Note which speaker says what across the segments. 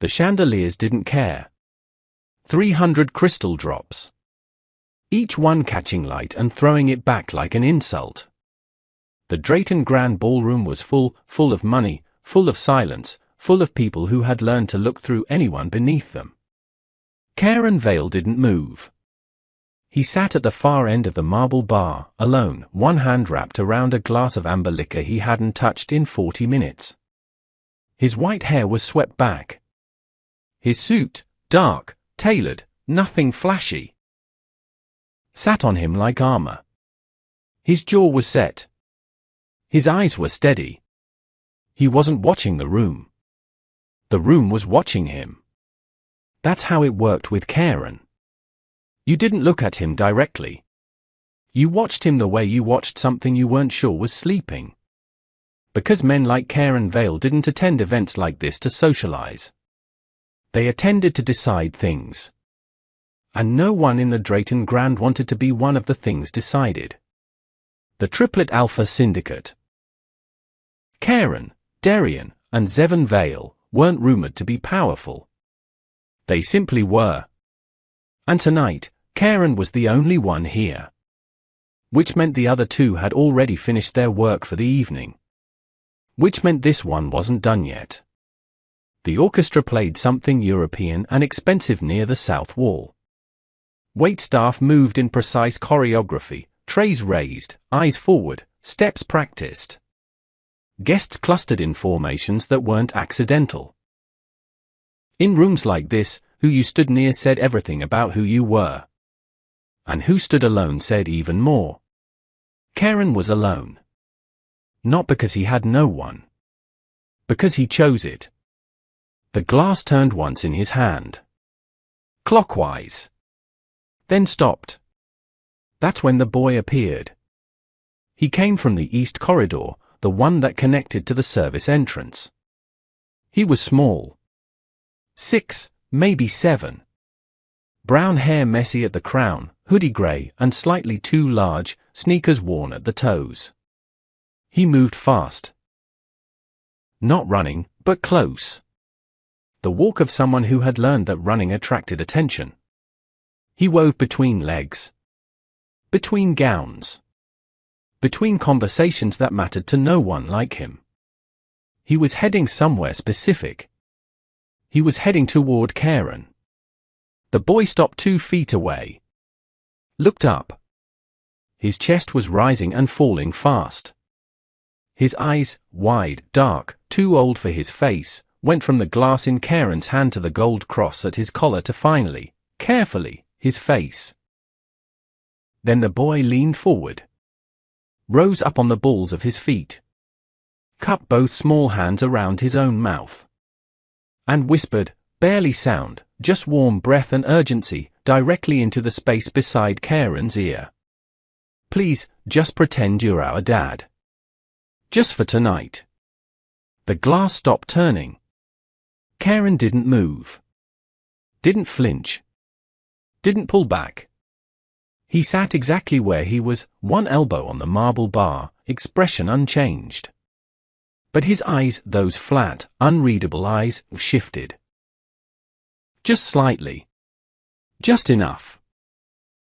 Speaker 1: The chandeliers didn't care. 300 crystal drops. Each one catching light and throwing it back like an insult. The Drayton Grand Ballroom was full of money, full of silence, full of people who had learned to look through anyone beneath them. Karen Vale didn't move. He sat at the far end of the marble bar, alone, one hand wrapped around a glass of amber liquor he hadn't touched in 40 minutes. His white hair was swept back. His suit, dark, tailored, nothing flashy, sat on him like armor. His jaw was set. His eyes were steady. He wasn't watching the room. The room was watching him. That's how it worked with Karen. You didn't look at him directly. You watched him the way you watched something you weren't sure was sleeping. Because men like Karen Vale didn't attend events like this to socialize. They attended to decide things. And no one in the Drayton Grand wanted to be one of the things decided. The Triplet Alpha Syndicate. Karen, Darian, and Zevon Vale weren't rumored to be powerful. They simply were. And tonight, Karen was the only one here. Which meant the other two had already finished their work for the evening. Which meant this one wasn't done yet. The orchestra played something European and expensive near the south wall. Waitstaff moved in precise choreography, trays raised, eyes forward, steps practiced. Guests clustered in formations that weren't accidental. In rooms like this, who you stood near said everything about who you were. And who stood alone said even more. Karen was alone. Not because he had no one. Because he chose it. The glass turned once in his hand. Clockwise. Then stopped. That's when the boy appeared. He came from the east corridor, the one that connected to the service entrance. He was small. 6, maybe 7. Brown hair messy at the crown, hoodie grey and slightly too large, sneakers worn at the toes. He moved fast. Not running, but close. The walk of someone who had learned that running attracted attention. He wove between legs. Between gowns. Between conversations that mattered to no one like him. He was heading somewhere specific. He was heading toward Karen. The boy stopped 2 feet away. Looked up. His chest was rising and falling fast. His eyes, wide, dark, too old for his face, went from the glass in Karen's hand to the gold cross at his collar to finally, carefully, his face. Then the boy leaned forward. Rose up on the balls of his feet. Cupped both small hands around his own mouth. And whispered, barely sound, just warm breath and urgency, directly into the space beside Karen's ear. Please, just pretend you're our dad. Just for tonight. The glass stopped turning. Karen didn't move. Didn't flinch. Didn't pull back. He sat exactly where he was, one elbow on the marble bar, expression unchanged. But his eyes, those flat, unreadable eyes, shifted. Just slightly. Just enough.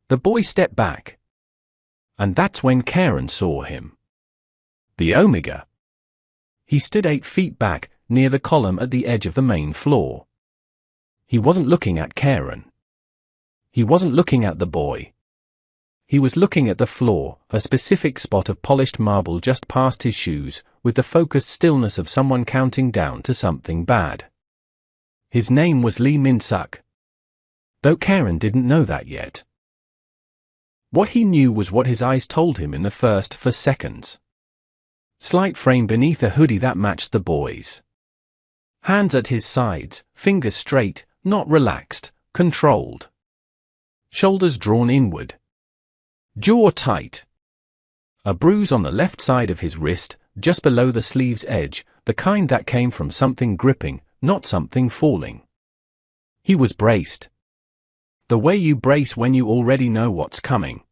Speaker 1: The boy stepped back. And that's when Karen saw him. The Omega. He stood 8 feet back, near the column at the edge of the main floor. He wasn't looking at Karen. He wasn't looking at the boy. He was looking at the floor, a specific spot of polished marble just past his shoes, with the focused stillness of someone counting down to something bad. His name was Lee Min-suk. Though Karen didn't know that yet. What he knew was what his eyes told him in the first 4 seconds. Slight frame beneath a hoodie that matched the boy's. Hands at his sides, fingers straight, not relaxed, controlled. Shoulders drawn inward. Jaw tight. A bruise on the left side of his wrist, just below the sleeve's edge, the kind that came from something gripping, not something falling. He was braced. The way you brace when you already know what's coming.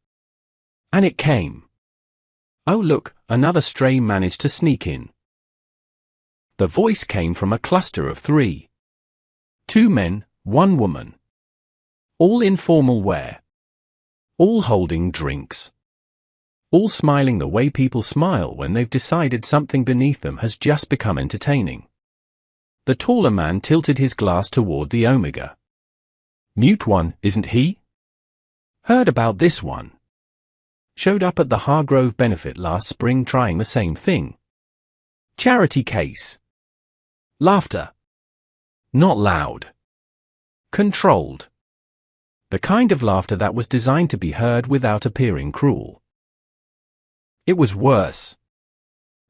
Speaker 1: And it came. Oh look, another stray managed to sneak in. The voice came from a cluster of 3. 2 men, 1 woman. All in formal wear. All holding drinks. All smiling the way people smile when they've decided something beneath them has just become entertaining. The taller man tilted his glass toward the Omega. Mute one, isn't he? Heard about this one. Showed up at the Hargrove benefit last spring trying the same thing. Charity case. Laughter. Not loud. Controlled. The kind of laughter that was designed to be heard without appearing cruel. It was worse.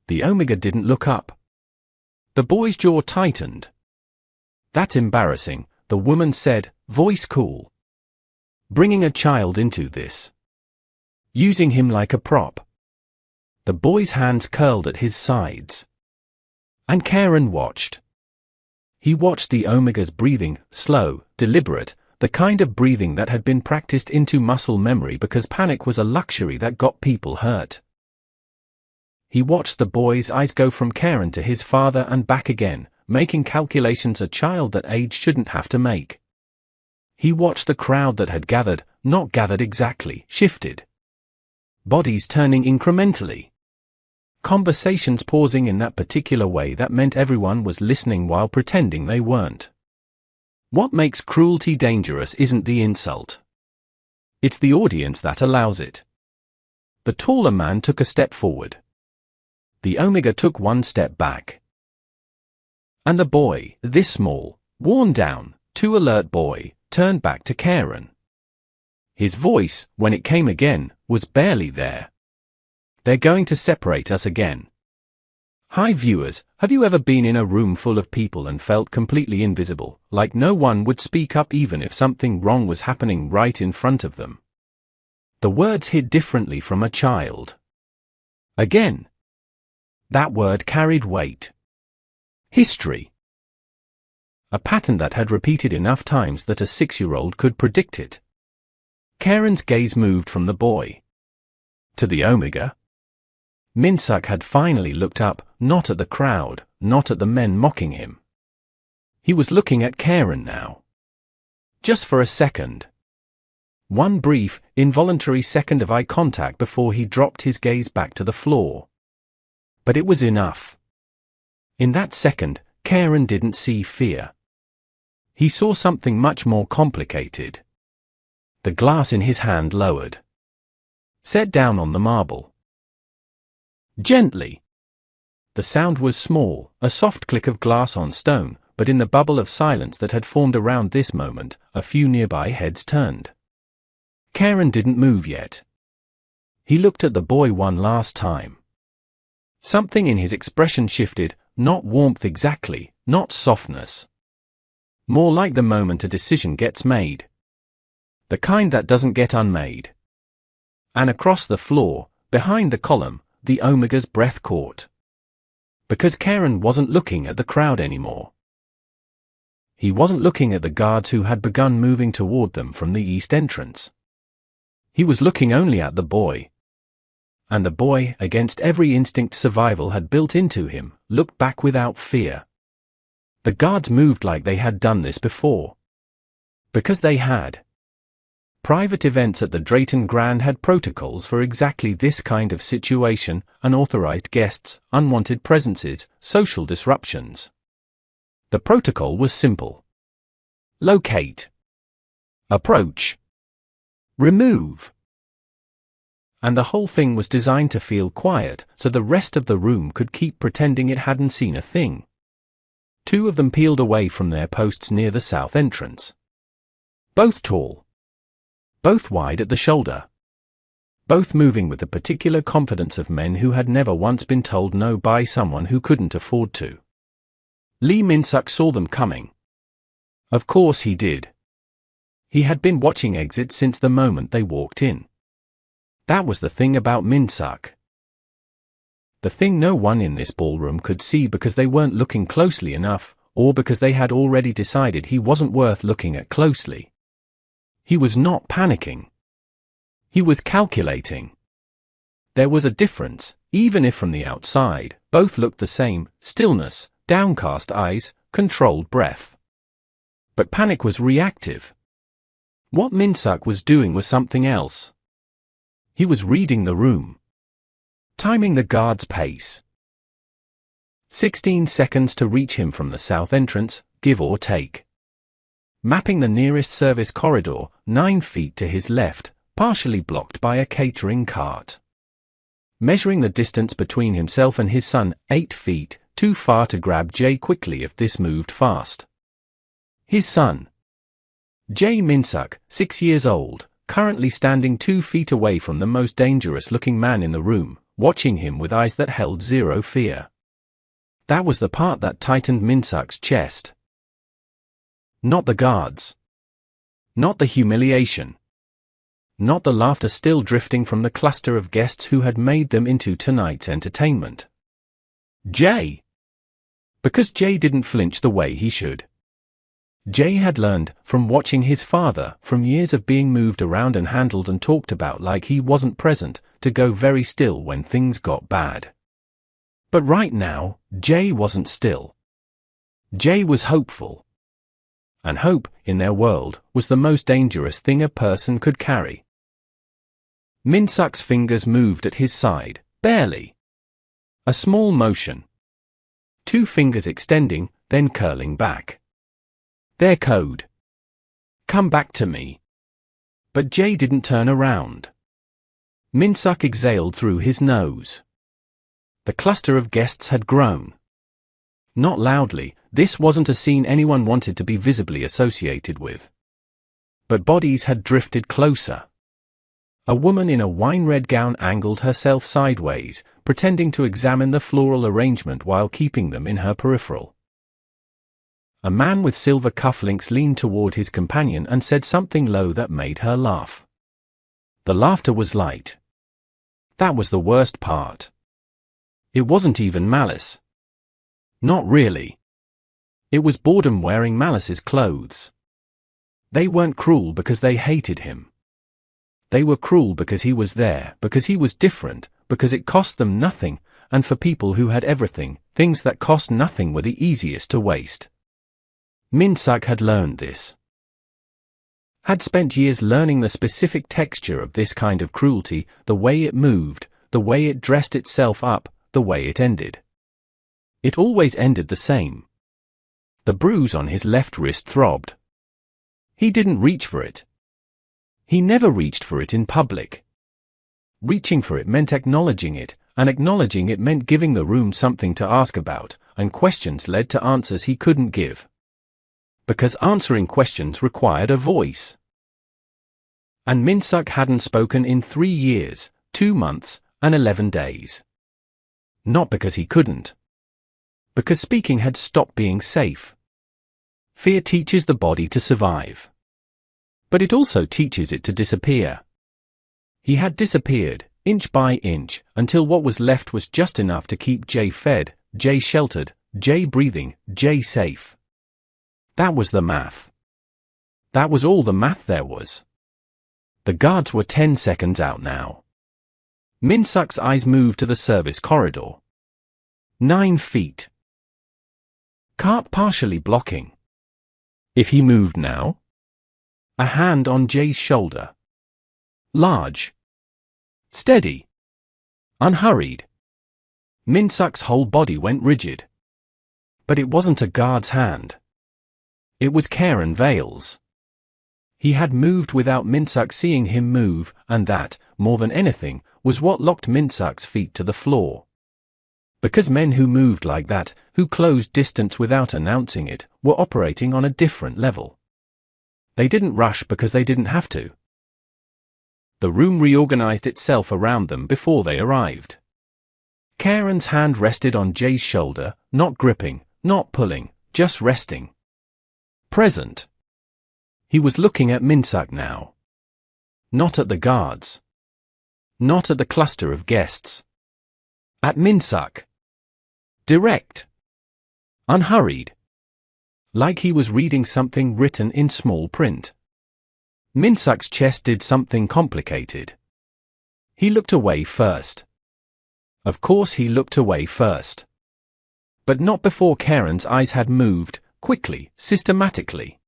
Speaker 1: The Omega didn't look up. The boy's jaw tightened. That's embarrassing, the woman said, voice cool. Bringing a child into this. Using him like a prop. The boy's hands curled at his sides. And Karen watched. He watched the Omega's breathing, slow, deliberate, the kind of breathing that had been practiced into muscle memory because panic was a luxury that got people hurt. He watched the boy's eyes go from Karen to his father and back again, making calculations a child that age shouldn't have to make. He watched the crowd that had gathered, not gathered exactly, shifted. Bodies turning incrementally. Conversations pausing in that particular way that meant everyone was listening while pretending they weren't. What makes cruelty dangerous isn't the insult. It's the audience that allows it. The taller man took a step forward. The Omega took 1 step back. And the boy, this small, worn down, too alert boy, turned back to Karen. His voice, when it came again, was barely there. They're going to separate us again. Hi viewers, have you ever been in a room full of people and felt completely invisible, like no one would speak up even if something wrong was happening right in front of them? The words hit differently from a child. Again. That word carried weight. History. A pattern that had repeated enough times that a 6-year-old could predict it. Karen's gaze moved from the boy to the Omega. Minsuk had finally looked up, not at the crowd, not at the men mocking him. He was looking at Karen now. Just for a second. 1 brief, involuntary second of eye contact before he dropped his gaze back to the floor. But it was enough. In that second, Karen didn't see fear. He saw something much more complicated. The glass in his hand lowered. Set down on the marble. Gently. The sound was small, a soft click of glass on stone, but in the bubble of silence that had formed around this moment, a few nearby heads turned. Karen didn't move yet. He looked at the boy one last time. Something in his expression shifted, not warmth exactly, not softness. More like the moment a decision gets made. The kind that doesn't get unmade. And across the floor, behind the column, the Omega's breath caught. Because Karen wasn't looking at the crowd anymore. He wasn't looking at the guards who had begun moving toward them from the east entrance. He was looking only at the boy. And the boy, against every instinct survival had built into him, looked back without fear. The guards moved like they had done this before. Because they had. Private events at the Drayton Grand had protocols for exactly this kind of situation: unauthorized guests, unwanted presences, social disruptions. The protocol was simple. Locate. Approach. Remove. And the whole thing was designed to feel quiet, so the rest of the room could keep pretending it hadn't seen a thing. 2 of them peeled away from their posts near the south entrance. Both tall. Both wide at the shoulder. Both moving with the particular confidence of men who had never once been told no by someone who couldn't afford to. Lee Minsuk saw them coming. Of course he did. He had been watching exits since the moment they walked in. That was the thing about Minsuk. The thing no one in this ballroom could see because they weren't looking closely enough, or because they had already decided he wasn't worth looking at closely. He was not panicking. He was calculating. There was a difference, even if from the outside, both looked the same: stillness, downcast eyes, controlled breath. But panic was reactive. What Min-suk was doing was something else. He was reading the room. Timing the guard's pace. 16 seconds to reach him from the south entrance, give or take. Mapping the nearest service corridor, 9 feet to his left, partially blocked by a catering cart. Measuring the distance between himself and his son, 8 feet, too far to grab Jay quickly if this moved fast. His son. Jae Min-suk, 6 years old, currently standing 2 feet away from the most dangerous-looking man in the room, watching him with eyes that held zero fear. That was the part that tightened Min-suk's chest. Not the guards. Not the humiliation. Not the laughter still drifting from the cluster of guests who had made them into tonight's entertainment. Jay. Because Jay didn't flinch the way he should. Jay had learned, from watching his father, from years of being moved around and handled and talked about like he wasn't present, to go very still when things got bad. But right now, Jay wasn't still. Jay was hopeful. And hope, in their world, was the most dangerous thing a person could carry. Min-suk's fingers moved at his side, barely. A small motion. 2 fingers extending, then curling back. Their code. Come back to me. But Jay didn't turn around. Min-suk exhaled through his nose. The cluster of guests had grown. Not loudly, this wasn't a scene anyone wanted to be visibly associated with. But bodies had drifted closer. A woman in a wine-red gown angled herself sideways, pretending to examine the floral arrangement while keeping them in her peripheral. A man with silver cufflinks leaned toward his companion and said something low that made her laugh. The laughter was light. That was the worst part. It wasn't even malice. Not really. It was boredom wearing Malice's clothes. They weren't cruel because they hated him. They were cruel because he was there, because he was different, because it cost them nothing, and for people who had everything, things that cost nothing were the easiest to waste. Min-suk had learned this. Had spent years learning the specific texture of this kind of cruelty, the way it moved, the way it dressed itself up, the way it ended. It always ended the same. The bruise on his left wrist throbbed. He didn't reach for it. He never reached for it in public. Reaching for it meant acknowledging it, and acknowledging it meant giving the room something to ask about, and questions led to answers he couldn't give. Because answering questions required a voice. And Min-suk hadn't spoken in 3 years, 2 months, and 11 days. Not because he couldn't. Because speaking had stopped being safe. Fear teaches the body to survive. But it also teaches it to disappear. He had disappeared, inch by inch, until what was left was just enough to keep Jay fed, Jay sheltered, Jay breathing, Jay safe. That was the math. That was all the math there was. The guards were 10 seconds out now. Min-suk's eyes moved to the service corridor. 9 feet. Cart partially blocking. If he moved now? A hand on Jay's shoulder. Large. Steady. Unhurried. Min-suk's whole body went rigid. But it wasn't a guard's hand. It was Karen Vale's. He had moved without Min-suk seeing him move, and that, more than anything, was what locked Min-suk's feet to the floor. Because men who moved like that, who closed distance without announcing it, were operating on a different level. They didn't rush because they didn't have to. The room reorganized itself around them before they arrived. Karen's hand rested on Jay's shoulder, not gripping, not pulling, just resting. Present. He was looking at Min-suk now. Not at the guards. Not at the cluster of guests. At Min-suk. Direct. Unhurried. Like he was reading something written in small print. Min-suk's chest did something complicated. He looked away first. Of course he looked away first. But not before Karen's eyes had moved, quickly, systematically.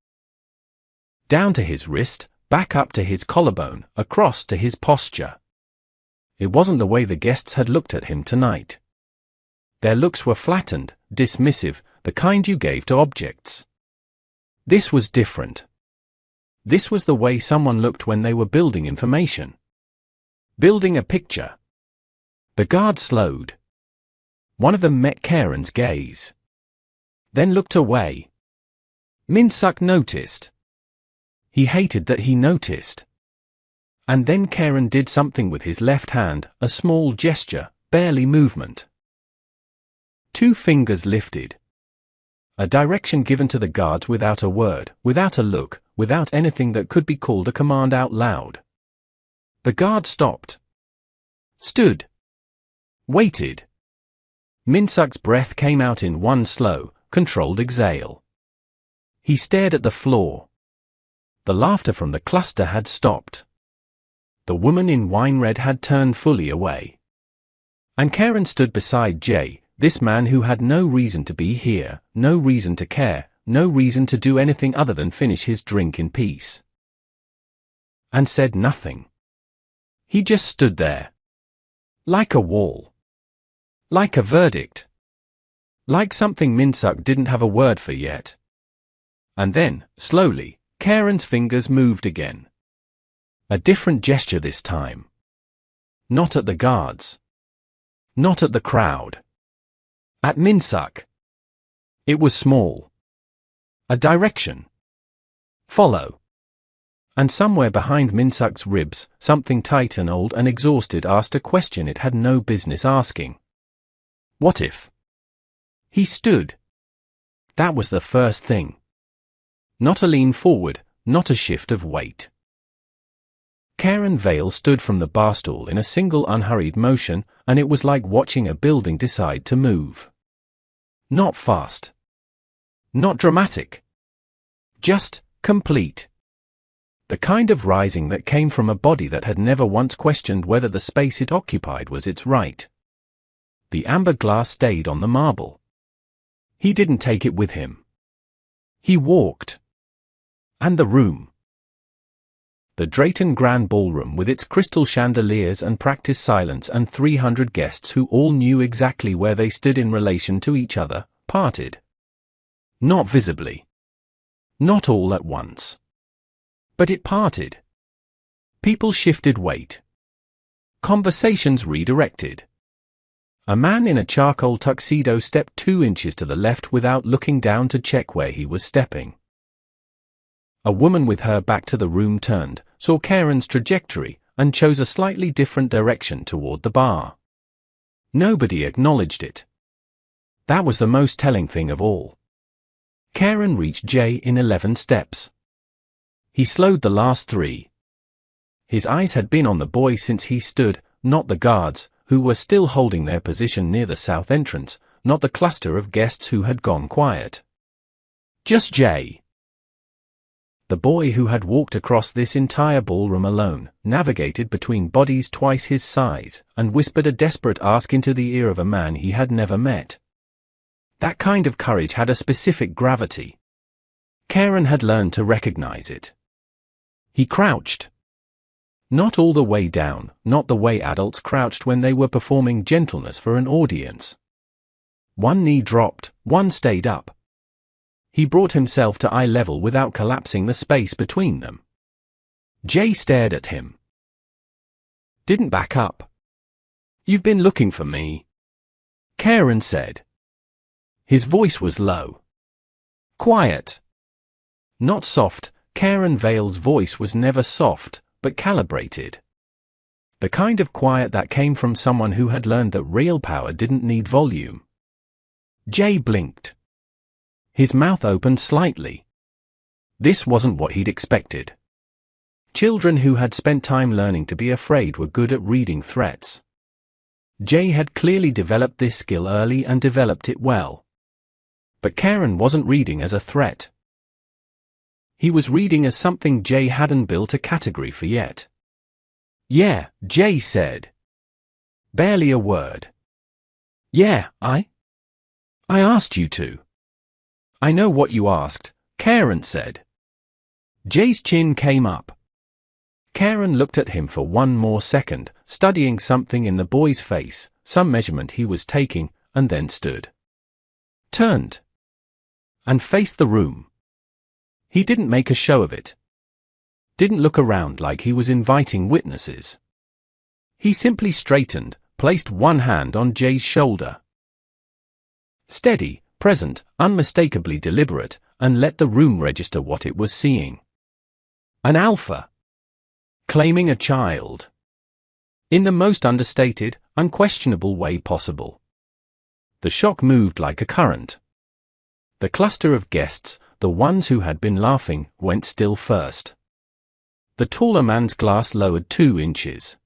Speaker 1: Down to his wrist, back up to his collarbone, across to his posture. It wasn't the way the guests had looked at him tonight. Their looks were flattened, dismissive, the kind you gave to objects. This was different. This was the way someone looked when they were building information. Building a picture. The guard slowed. One of them met Karen's gaze. Then looked away. Min-suk noticed. He hated that he noticed. And then Karen did something with his left hand, a small gesture, barely movement. 2 fingers lifted. A direction given to the guards without a word, without a look, without anything that could be called a command out loud. The guard stopped. Stood. Waited. Min-suk's breath came out in one slow, controlled exhale. He stared at the floor. The laughter from the cluster had stopped. The woman in wine red had turned fully away. And Karen stood beside Jay, this man who had no reason to be here, no reason to care, no reason to do anything other than finish his drink in peace. And said nothing. He just stood there. Like a wall. Like a verdict. Like something Min-suk didn't have a word for yet. And then, slowly, Karen's fingers moved again. A different gesture this time. Not at the guards. Not at the crowd. At Min-suk. It was small. A direction. Follow. And somewhere behind Min-suk's ribs, something tight and old and exhausted asked a question it had no business asking. What if? He stood. That was the first thing. Not a lean forward, not a shift of weight. Karen Vale stood from the bar stool in a single unhurried motion, and it was like watching a building decide to move. Not fast. Not dramatic. Just complete. The kind of rising that came from a body that had never once questioned whether the space it occupied was its right. The amber glass stayed on the marble. He didn't take it with him. He walked. And the room. The Drayton Grand Ballroom with its crystal chandeliers and practiced silence and 300 guests who all knew exactly where they stood in relation to each other, parted. Not visibly. Not all at once. But it parted. People shifted weight. Conversations redirected. A man in a charcoal tuxedo stepped 2 inches to the left without looking down to check where he was stepping. A woman with her back to the room turned, saw Karen's trajectory, and chose a slightly different direction toward the bar. Nobody acknowledged it. That was the most telling thing of all. Karen reached Jay in 11 steps. He slowed the last 3. His eyes had been on the boy since he stood, not the guards, who were still holding their position near the south entrance, not the cluster of guests who had gone quiet. Just Jay. The boy who had walked across this entire ballroom alone, navigated between bodies twice his size, and whispered a desperate ask into the ear of a man he had never met. That kind of courage had a specific gravity. Karen had learned to recognize it. He crouched. Not all the way down, not the way adults crouched when they were performing gentleness for an audience. One knee dropped, one stayed up. He brought himself to eye level without collapsing the space between them. Jay stared at him. Didn't back up. You've been looking for me, Karen said. His voice was low. Quiet. Not soft. Karen Vale's voice was never soft, but calibrated. The kind of quiet that came from someone who had learned that real power didn't need volume. Jay blinked. His mouth opened slightly. This wasn't what he'd expected. Children who had spent time learning to be afraid were good at reading threats. Jay had clearly developed this skill early and developed it well. But Karen wasn't reading as a threat. He was reading as something Jay hadn't built a category for yet. Yeah, Jay said. Barely a word. Yeah, I asked you to. I know what you asked, Karen said. Jay's chin came up. Karen looked at him for one more second, studying something in the boy's face, some measurement he was taking, and then stood. Turned. And faced the room. He didn't make a show of it. Didn't look around like he was inviting witnesses. He simply straightened, placed one hand on Jay's shoulder. Steady, present, unmistakably deliberate, and let the room register what it was seeing. An alpha. Claiming a child. In the most understated, unquestionable way possible. The shock moved like a current. The cluster of guests, the ones who had been laughing, went still first. The taller man's glass lowered 2 inches.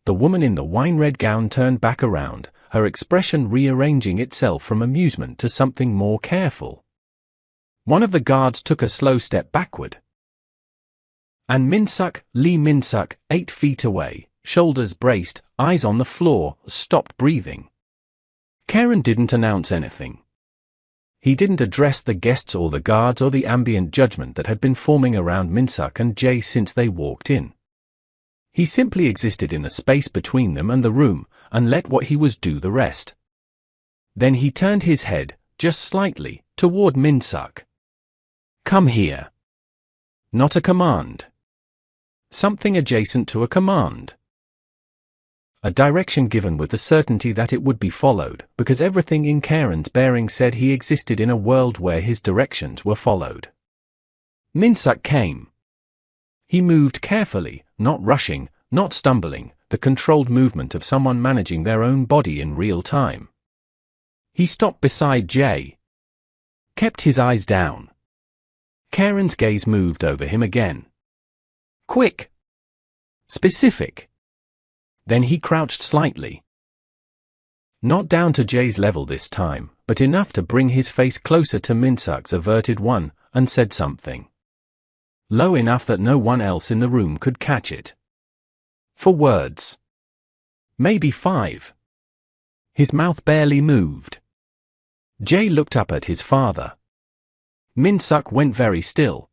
Speaker 1: The woman in the wine-red gown turned back around, her expression rearranging itself from amusement to something more careful. One of the guards took a slow step backward. And Lee Min-suk, 8 feet away, shoulders braced, eyes on the floor, stopped breathing. Karen didn't announce anything. He didn't address the guests or the guards or the ambient judgment that had been forming around Min-suk and Jay since they walked in. He simply existed in the space between them and the room, and let what he was do the rest. Then he turned his head, just slightly, toward Min-suk. Come here. Not a command. Something adjacent to a command. A direction given with the certainty that it would be followed, because everything in Karen's bearing said he existed in a world where his directions were followed. Min-suk came. He moved carefully, not rushing, not stumbling, the controlled movement of someone managing their own body in real time. He stopped beside Jay. Kept his eyes down. Karen's gaze moved over him again. Quick. Specific. Then he crouched slightly. Not down to Jay's level this time, but enough to bring his face closer to Min-suk's averted one, and said something. Low enough that no one else in the room could catch it. 4 words. Maybe 5. His mouth barely moved. Jay looked up at his father. Min-suk went very still.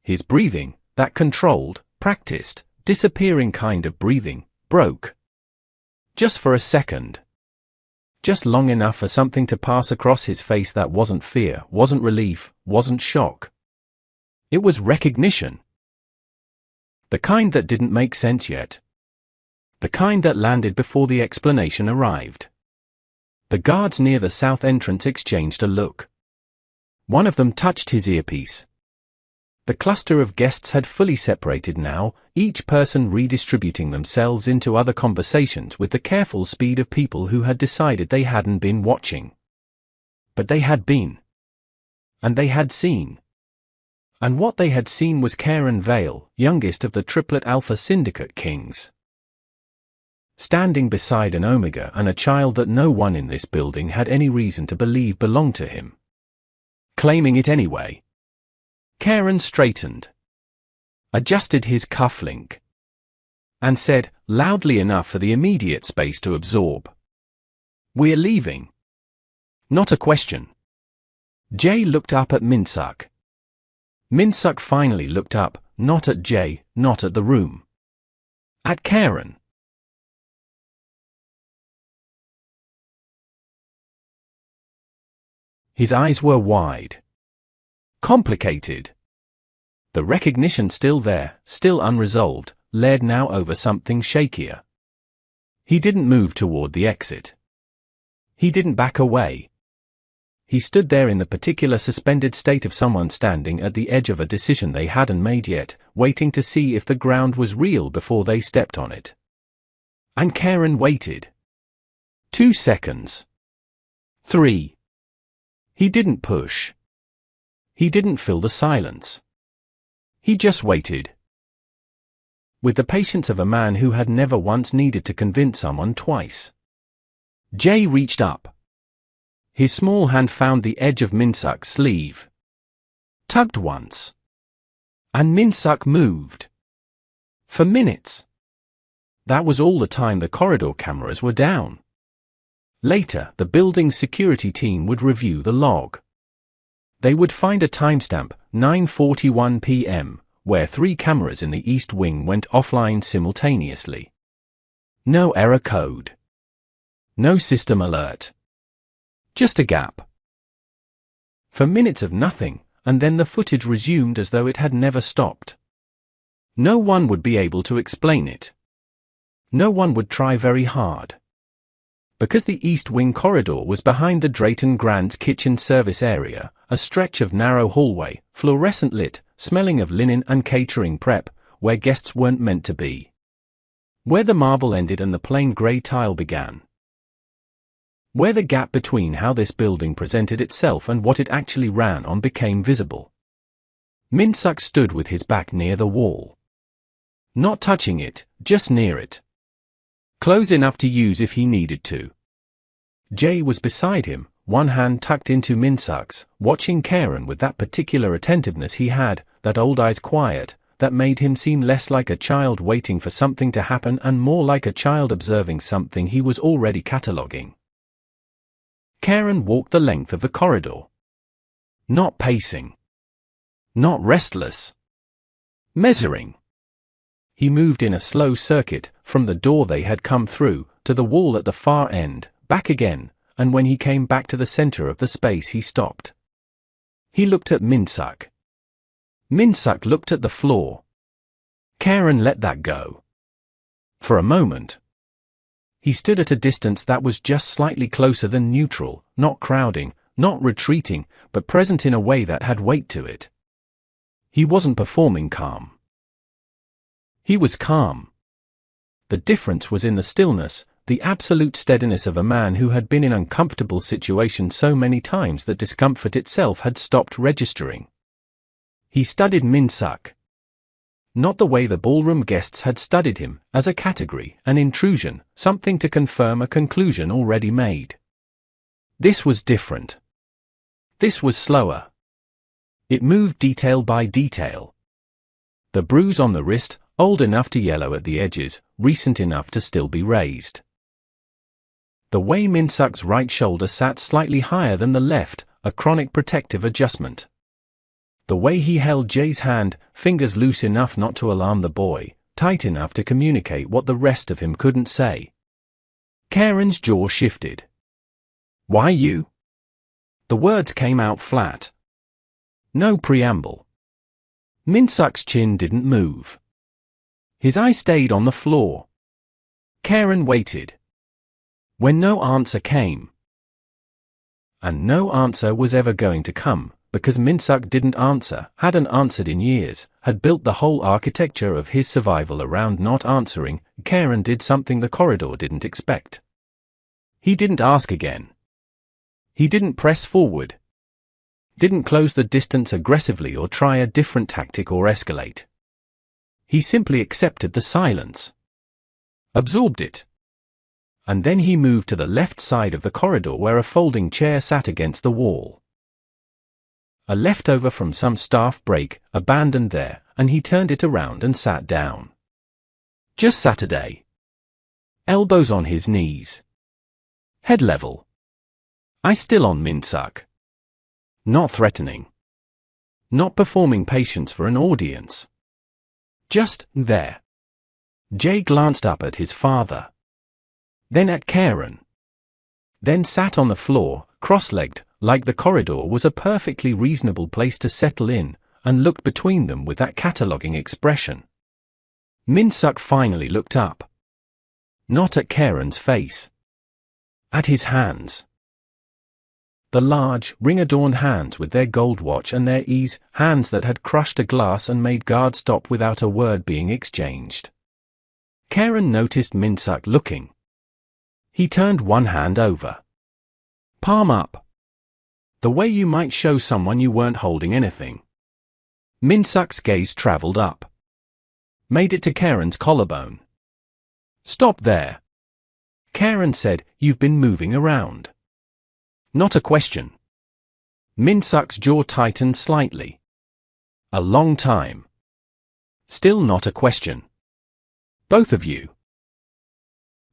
Speaker 1: His breathing, that controlled, practiced, disappearing kind of breathing, broke. Just for a second. Just long enough for something to pass across his face that wasn't fear, wasn't relief, wasn't shock. It was recognition. The kind that didn't make sense yet. The kind that landed before the explanation arrived. The guards near the south entrance exchanged a look. One of them touched his earpiece. The cluster of guests had fully separated now, each person redistributing themselves into other conversations with the careful speed of people who had decided they hadn't been watching. But they had been. And they had seen. And what they had seen was Karen Vale, youngest of the Triplet Alpha Syndicate Kings. Standing beside an Omega and a child that no one in this building had any reason to believe belonged to him. Claiming it anyway. Karen straightened. Adjusted his cufflink. And said, loudly enough for the immediate space to absorb. We're leaving. Not a question. Jay looked up at Min-suk. Min-suk finally looked up, not at Jay, not at the room. At Karen. His eyes were wide. Complicated. The recognition still there, still unresolved, laid now over something shakier. He didn't move toward the exit. He didn't back away. He stood there in the particular suspended state of someone standing at the edge of a decision they hadn't made yet, waiting to see if the ground was real before they stepped on it. And Karen waited. 2 seconds. 3. He didn't push. He didn't fill the silence. He just waited. With the patience of a man who had never once needed to convince someone twice. Jay reached up. His small hand found the edge of Min-suk's sleeve. Tugged once. And Min-suk moved. For minutes. That was all the time the corridor cameras were down. Later, the building's security team would review the log. They would find a timestamp, 9:41 p.m., where 3 cameras in the East Wing went offline simultaneously. No error code. No system alert. Just a gap. For minutes of nothing, and then the footage resumed as though it had never stopped. No one would be able to explain it. No one would try very hard. Because the East Wing corridor was behind the Drayton Grand's kitchen service area, a stretch of narrow hallway, fluorescent lit, smelling of linen and catering prep, where guests weren't meant to be. Where the marble ended and the plain grey tile began. Where the gap between how this building presented itself and what it actually ran on became visible. Minsuck stood with his back near the wall. Not touching it, just near it. Close enough to use if he needed to. Jay was beside him, one hand tucked into Minsuck's, watching Karen with that particular attentiveness he had, that old eyes quiet, that made him seem less like a child waiting for something to happen and more like a child observing something he was already cataloguing. Karen walked the length of the corridor. Not pacing. Not restless. Measuring. He moved in a slow circuit, from the door they had come through, to the wall at the far end, back again, and when he came back to the center of the space he stopped. He looked at Minsuck. Minsuck looked at the floor. Karen let that go. For a moment. He stood at a distance that was just slightly closer than neutral, not crowding, not retreating, but present in a way that had weight to it. He wasn't performing calm. He was calm. The difference was in the stillness, the absolute steadiness of a man who had been in uncomfortable situations so many times that discomfort itself had stopped registering. He studied Minsuck. Not the way the ballroom guests had studied him, as a category, an intrusion, something to confirm a conclusion already made. This was different. This was slower. It moved detail by detail. The bruise on the wrist, old enough to yellow at the edges, recent enough to still be raised. The way Minsuck's right shoulder sat slightly higher than the left, a chronic protective adjustment. The way he held Jay's hand, fingers loose enough not to alarm the boy, tight enough to communicate what the rest of him couldn't say. Karen's jaw shifted. "Why you?" The words came out flat. No preamble. Minsuck's chin didn't move. His eye stayed on the floor. Karen waited. When no answer came. And no answer was ever going to come, because Minsuck didn't answer, hadn't answered in years, had built the whole architecture of his survival around not answering. Karen did something the corridor didn't expect. He didn't ask again. He didn't press forward. Didn't close the distance aggressively or try a different tactic or escalate. He simply accepted the silence. Absorbed it. And then he moved to the left side of the corridor where a folding chair sat against the wall. A leftover from some staff break, abandoned there, and he turned it around and sat down. Just Saturday. Elbows on his knees. Head level. Eye still on Minsuck. Not threatening. Not performing patience for an audience. Just there. Jay glanced up at his father. Then at Karen. Then sat on the floor, cross-legged, like the corridor was a perfectly reasonable place to settle in, and looked between them with that cataloguing expression. Minsuck finally looked up. Not at Karen's face. At his hands. The large, ring-adorned hands with their gold watch and their ease, hands that had crushed a glass and made guard stop without a word being exchanged. Karen noticed Minsuck looking. He turned one hand over. Palm up. The way you might show someone you weren't holding anything. Minsuck's gaze traveled up. Made it to Karen's collarbone. Stop there. Karen said, "You've been moving around." Not a question. Minsuck's jaw tightened slightly. A long time. Still not a question. Both of you.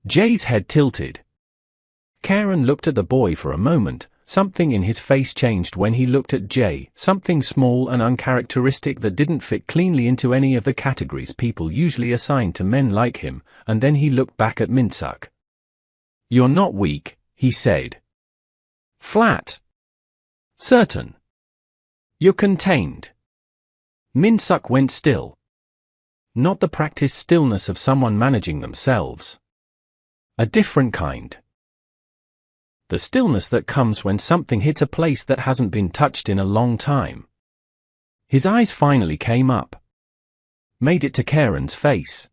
Speaker 1: Jay's head tilted. Karen looked at the boy for a moment, something in his face changed when he looked at Jay, something small and uncharacteristic that didn't fit cleanly into any of the categories people usually assign to men like him, and then he looked back at Minsuck. "You're not weak," he said. "Flat. Certain. You're contained." Minsuck went still. Not the practiced stillness of someone managing themselves. A different kind. The stillness that comes when something hits a place that hasn't been touched in a long time. His eyes finally came up. Made it to Karen's face.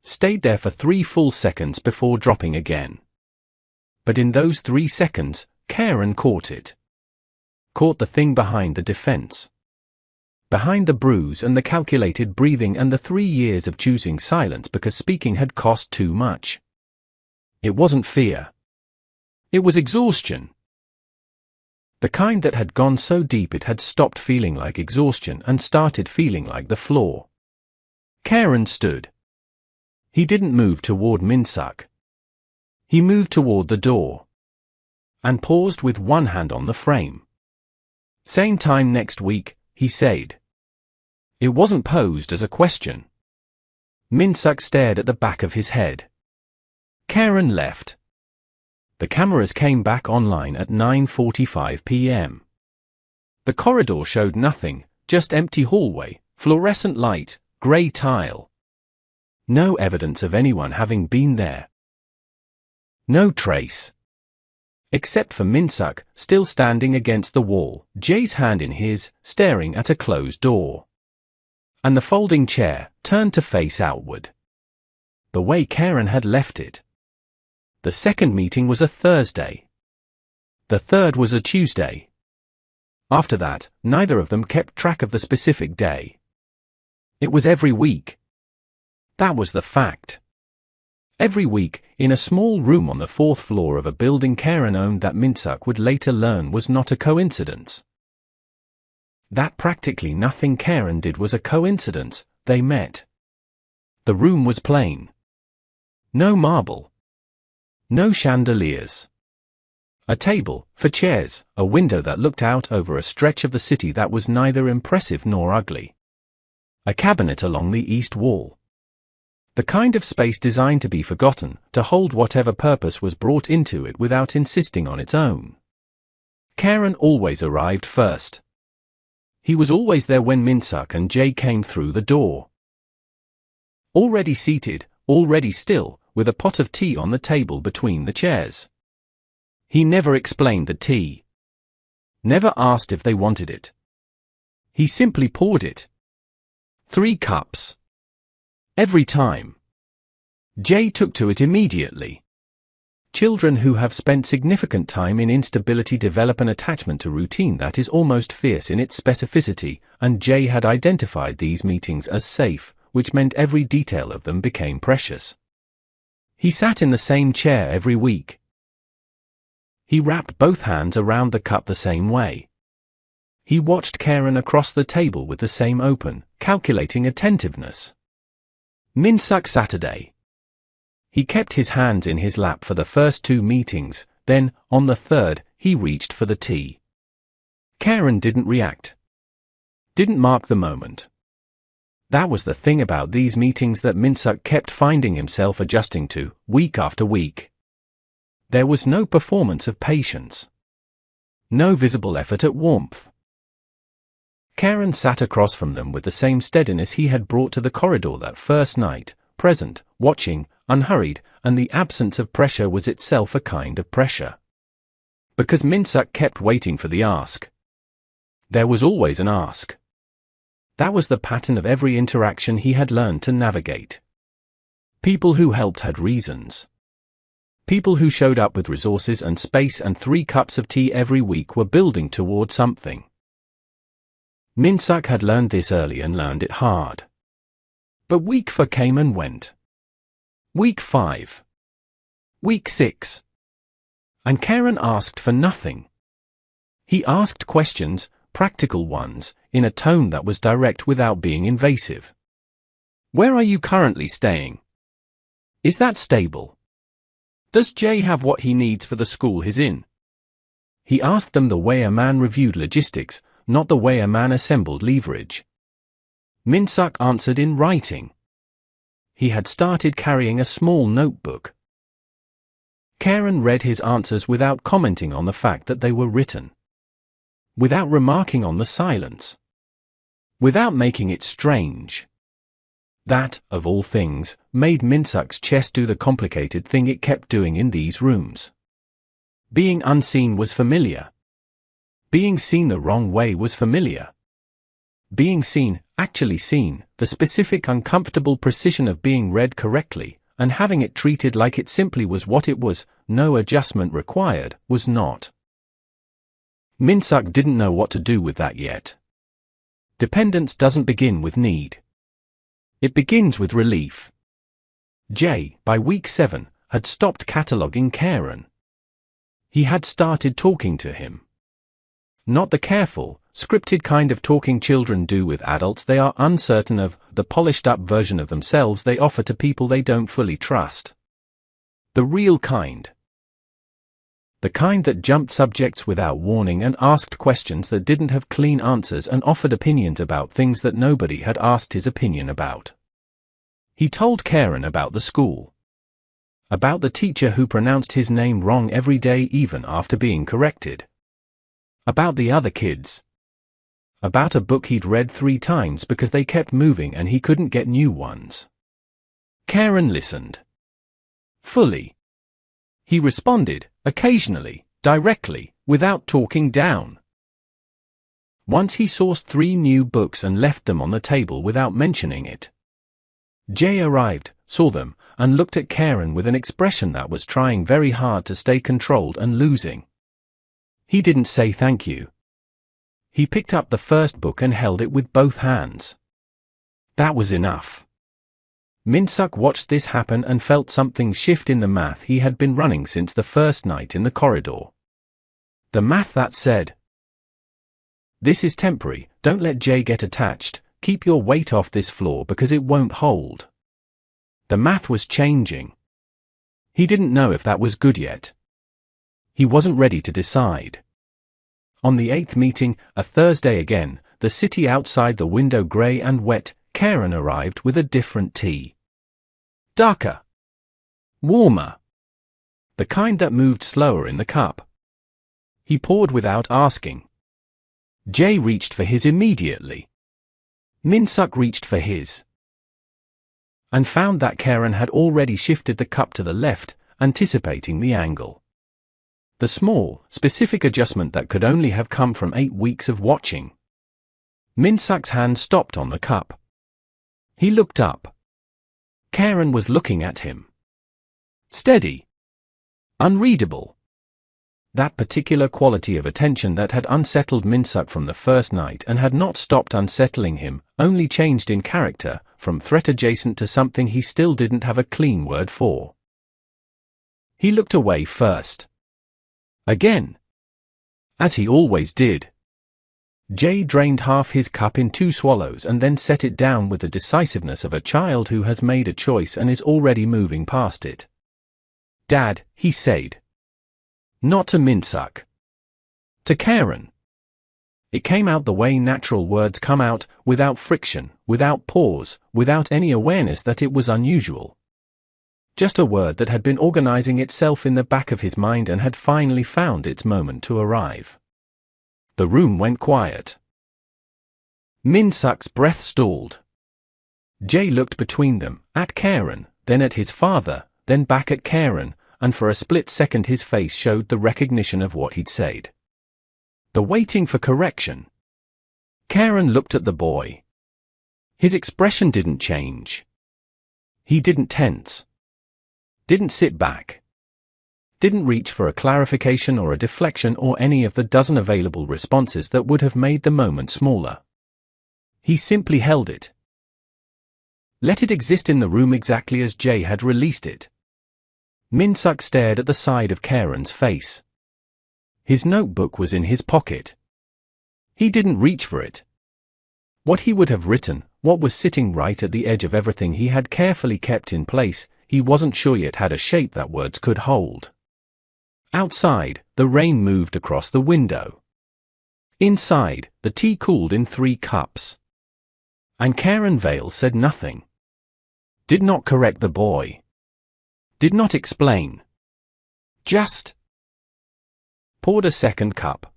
Speaker 1: Stayed there for 3 full seconds before dropping again. But in those 3 seconds, Karen caught it. Caught the thing behind the defense. Behind the bruise and the calculated breathing and the 3 years of choosing silence because speaking had cost too much. It wasn't fear. It was exhaustion. The kind that had gone so deep it had stopped feeling like exhaustion and started feeling like the floor. Karen stood. He didn't move toward Minsuck. He moved toward the door. And paused with one hand on the frame. "Same time next week," he said. It wasn't posed as a question. Minsuck stared at the back of his head. Karen left. The cameras came back online at 9:45 p.m. The corridor showed nothing, just empty hallway, fluorescent light, grey tile. No evidence of anyone having been there. No trace. Except for Minsuck, still standing against the wall, Jay's hand in his, staring at a closed door. And the folding chair, turned to face outward. The way Karen had left it. The second meeting was a Thursday. The third was a Tuesday. After that, neither of them kept track of the specific day. It was every week. That was the fact. Every week, in a small room on the 4th floor of a building Karen owned that Minsuck would later learn was not a coincidence. That practically nothing Karen did was a coincidence. They met. The room was plain. No marble. No chandeliers. A table, for chairs, a window that looked out over a stretch of the city that was neither impressive nor ugly. A cabinet along the east wall. The kind of space designed to be forgotten, to hold whatever purpose was brought into it without insisting on its own. Karen always arrived first. He was always there when Minsuck and Jay came through the door. Already seated, already still, with a pot of tea on the table between the chairs. He never explained the tea. Never asked if they wanted it. He simply poured it. 3 cups. Every time. Jay took to it immediately. Children who have spent significant time in instability develop an attachment to routine that is almost fierce in its specificity, and Jay had identified these meetings as safe, which meant every detail of them became precious. He sat in the same chair every week. He wrapped both hands around the cup the same way. He watched Karen across the table with the same open, calculating attentiveness. Minsuck Saturday. He kept his hands in his lap for the first 2 meetings, then, on the third, he reached for the tea. Karen didn't react. Didn't mark the moment. That was the thing about these meetings that Minsuck kept finding himself adjusting to, week after week. There was no performance of patience. No visible effort at warmth. Karen sat across from them with the same steadiness he had brought to the corridor that first night, present, watching, unhurried, and the absence of pressure was itself a kind of pressure. Because Minsuck kept waiting for the ask. There was always an ask. That was the pattern of every interaction he had learned to navigate. People who helped had reasons. People who showed up with resources and space, and 3 cups of tea every week were building toward something. Minsuck had learned this early and learned it hard. But week 4 came and went. Week 5. Week 6. And Karen asked for nothing. He asked questions, practical ones, in a tone that was direct without being invasive. Where are you currently staying? Is that stable? Does Jay have what he needs for the school he's in? He asked them the way a man reviewed logistics, not the way a man assembled leverage. Min-suk answered in writing. He had started carrying a small notebook. Karen read his answers without commenting on the fact that they were written. Without remarking on the silence. Without making it strange. That, of all things, made Min-suk's chest do the complicated thing it kept doing in these rooms. Being unseen was familiar. Being seen the wrong way was familiar. Being seen, actually seen, the specific uncomfortable precision of being read correctly, and having it treated like it simply was what it was, no adjustment required, was not. Min-suk didn't know what to do with that yet. Dependence doesn't begin with need. It begins with relief. Jay, by week 7, had stopped cataloging Karen. He had started talking to him. Not the careful, scripted kind of talking children do with adults they are uncertain of, the polished-up version of themselves they offer to people they don't fully trust. The real kind. The kind that jumped subjects without warning and asked questions that didn't have clean answers and offered opinions about things that nobody had asked his opinion about. He told Karen about the school. About the teacher who pronounced his name wrong every day even after being corrected. About the other kids. About a book he'd read 3 times because they kept moving and he couldn't get new ones. Karen listened. Fully. He responded, occasionally, directly, without talking down. Once he sourced 3 new books and left them on the table without mentioning it. Jay arrived, saw them, and looked at Karen with an expression that was trying very hard to stay controlled and losing. He didn't say thank you. He picked up the first book and held it with both hands. That was enough. Min-suk watched this happen and felt something shift in the math he had been running since the first night in the corridor. The math that said, "This is temporary, don't let Jay get attached, keep your weight off this floor because it won't hold." The math was changing. He didn't know if that was good yet. He wasn't ready to decide. On the 8th meeting, a Thursday again, the city outside the window grey and wet, Karen arrived with a different tea. Darker. Warmer. The kind that moved slower in the cup. He poured without asking. Jay reached for his immediately. Min-suk reached for his. And found that Karen had already shifted the cup to the left, anticipating the angle. The small, specific adjustment that could only have come from 8 weeks of watching. Min-suk's hand stopped on the cup. He looked up. Karen was looking at him. Steady. Unreadable. That particular quality of attention that had unsettled Min-suk from the first night and had not stopped unsettling him, only changed in character, from threat adjacent to something he still didn't have a clean word for. He looked away first. Again. As he always did. Jay drained half his cup in 2 swallows and then set it down with the decisiveness of a child who has made a choice and is already moving past it. "Dad," he said. Not to Min-suk. To Karen. It came out the way natural words come out, without friction, without pause, without any awareness that it was unusual. Just a word that had been organizing itself in the back of his mind and had finally found its moment to arrive. The room went quiet. Min-suk's breath stalled. Jay looked between them, at Karen, then at his father, then back at Karen, and for a split second his face showed the recognition of what he'd said. The waiting for correction. Karen looked at the boy. His expression didn't change. He didn't tense. Didn't sit back. Didn't reach for a clarification or a deflection or any of the dozen available responses that would have made the moment smaller. He simply held it. Let it exist in the room exactly as Jay had released it. Min-suk stared at the side of Karen's face. His notebook was in his pocket. He didn't reach for it. What he would have written, what was sitting right at the edge of everything he had carefully kept in place, he wasn't sure yet had a shape that words could hold. Outside, the rain moved across the window. Inside, the tea cooled in 3 cups. And Karen Vale said nothing. Did not correct the boy. Did not explain. Just poured a second cup.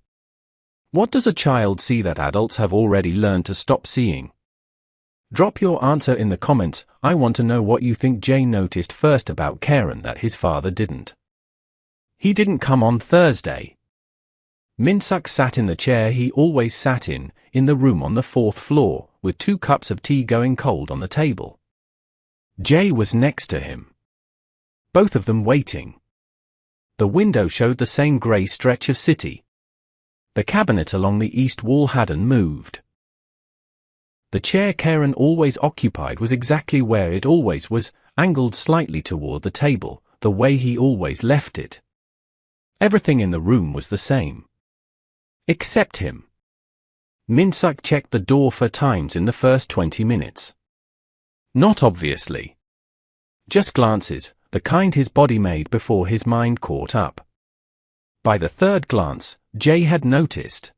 Speaker 1: What does a child see that adults have already learned to stop seeing? Drop your answer in the comments. I want to know what you think Jay noticed first about Karen that his father didn't. He didn't come on Thursday. Minsuk sat in the chair he always sat in the room on the 4th floor, with 2 cups of tea going cold on the table. Jay was next to him. Both of them waiting. The window showed the same grey stretch of city. The cabinet along the east wall hadn't moved. The chair Karen always occupied was exactly where it always was, angled slightly toward the table, the way he always left it. Everything in the room was the same. Except him. Minsuk checked the door 4 times in the first 20 minutes. Not obviously. Just glances, the kind his body made before his mind caught up. By the 3rd glance, Jay had noticed.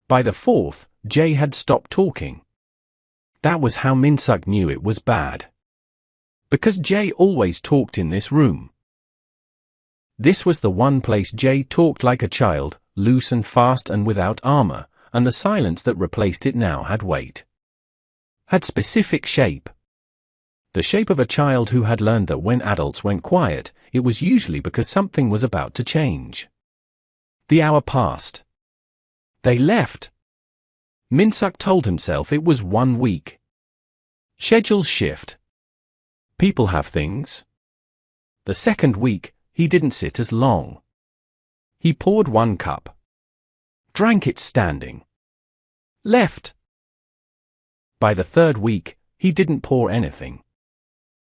Speaker 1: By the 4th, Jay had stopped talking. That was how Minsuk knew it was bad. Because Jay always talked in this room. This was the one place Jay talked like a child, loose and fast and without armor, and the silence that replaced it now had weight. Had specific shape. The shape of a child who had learned that when adults went quiet, it was usually because something was about to change. The hour passed. They left. Minsuk told himself it was 1 week. Schedules shift. People have things. The 2nd week, he didn't sit as long. He poured 1 cup. Drank it standing. Left. By the 3rd week, he didn't pour anything.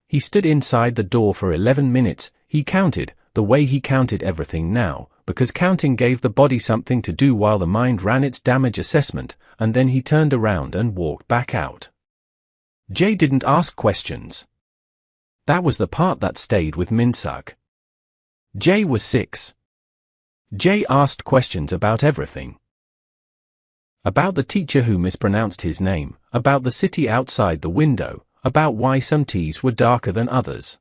Speaker 1: He stood inside the door for 11 minutes, he counted, the way he counted everything now, because counting gave the body something to do while the mind ran its damage assessment, and then he turned around and walked back out. Jay didn't ask questions. That was the part that stayed with Minsuk. Jay was 6. Jay asked questions about everything. About the teacher who mispronounced his name, about the city outside the window, about why some teas were darker than others.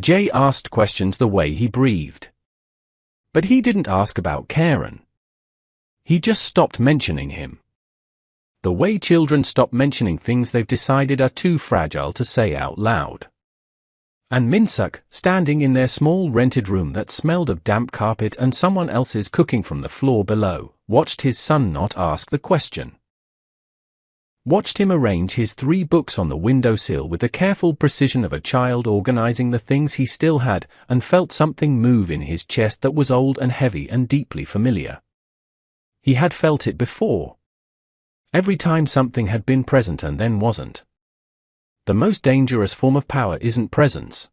Speaker 1: Jay asked questions the way he breathed. But he didn't ask about Karen. He just stopped mentioning him. The way children stop mentioning things they've decided are too fragile to say out loud. And Minsuk, standing in their small rented room that smelled of damp carpet and someone else's cooking from the floor below, watched his son not ask the question. Watched him arrange his 3 books on the windowsill with the careful precision of a child organizing the things he still had, and felt something move in his chest that was old and heavy and deeply familiar. He had felt it before. Every time something had been present and then wasn't. The most dangerous form of power isn't presence.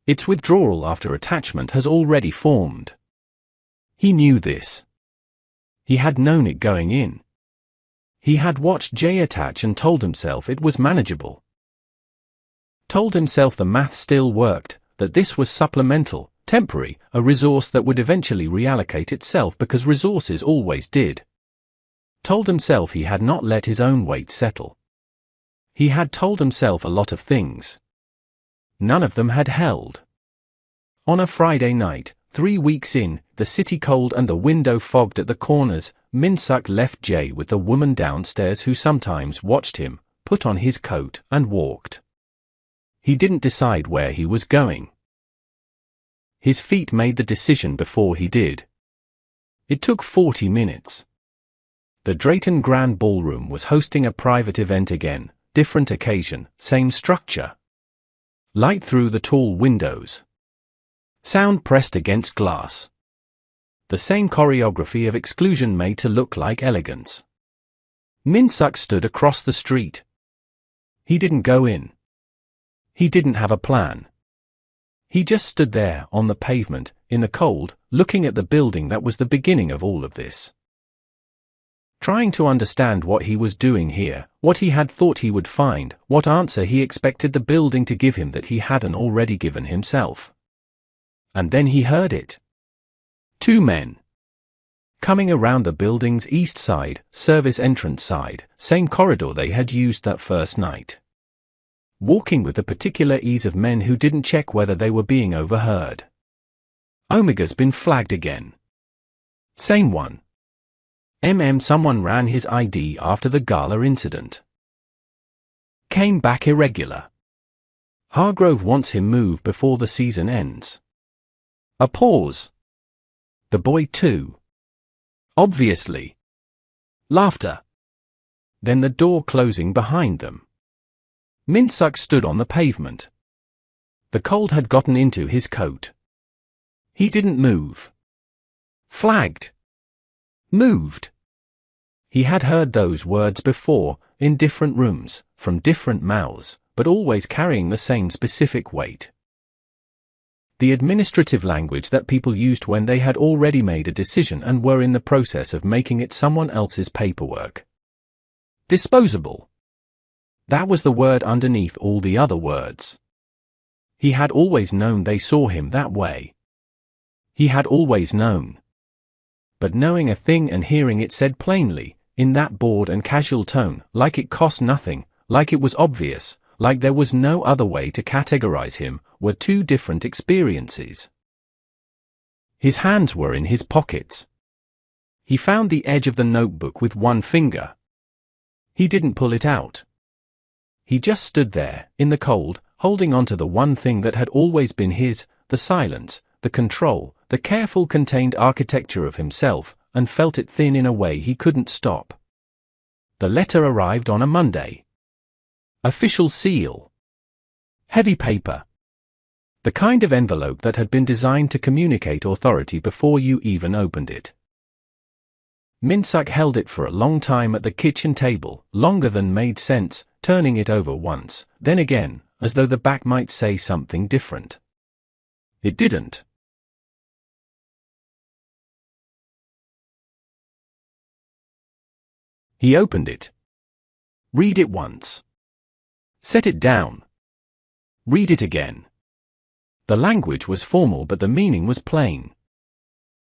Speaker 1: It's withdrawal after attachment has already formed. He knew this. He had known it going in. He had watched Jay attach and told himself it was manageable. Told himself the math still worked, that this was supplemental, temporary, a resource that would eventually reallocate itself because resources always did. Told himself he had not let his own weight settle. He had told himself a lot of things. None of them had held. On a Friday night, 3 weeks in, the city cold and the window fogged at the corners, Minsuk left Jay with the woman downstairs who sometimes watched him, put on his coat, and walked. He didn't decide where he was going. His feet made the decision before he did. It took 40 minutes. The Drayton Grand Ballroom was hosting a private event again, different occasion, same structure. Light through the tall windows. Sound pressed against glass. The same choreography of exclusion made to look like elegance. Minsuk stood across the street. He didn't go in. He didn't have a plan. He just stood there, on the pavement, in the cold, looking at the building that was the beginning of all of this. Trying to understand what he was doing here, what he had thought he would find, what answer he expected the building to give him that he hadn't already given himself. And then he heard it. Two men. Coming around the building's east side, service entrance side, same corridor they had used that first night. Walking with the particular ease of men who didn't check whether they were being overheard. Omega's been flagged again. Same one. Someone ran his ID after the gala incident. Came back irregular. Hargrove wants him moved before the season ends. A pause. The boy too. Obviously. Laughter. Then the door closing behind them. Minsuck stood on the pavement. The cold had gotten into his coat. He didn't move. Flagged. Moved. He had heard those words before, in different rooms, from different mouths, but always carrying the same specific weight. The administrative language that people used when they had already made a decision and were in the process of making it someone else's paperwork. Disposable. That was the word underneath all the other words. He had always known they saw him that way. He had always known. But knowing a thing and hearing it said plainly, in that bored and casual tone, like it cost nothing, like it was obvious, like there was no other way to categorize him, were two different experiences. His hands were in his pockets. He found the edge of the notebook with one finger. He didn't pull it out. He just stood there, in the cold, holding on to the one thing that had always been his, the silence, the control, the careful contained architecture of himself, and felt it thin in a way he couldn't stop. The letter arrived on a Monday. Official seal. Heavy paper. The kind of envelope that had been designed to communicate authority before you even opened it. Minsuck held it for a long time at the kitchen table, longer than made sense, turning it over once, then again, as though the back might say something different. It didn't. He opened it. Read it once. Set it down. Read it again. The language was formal but the meaning was plain.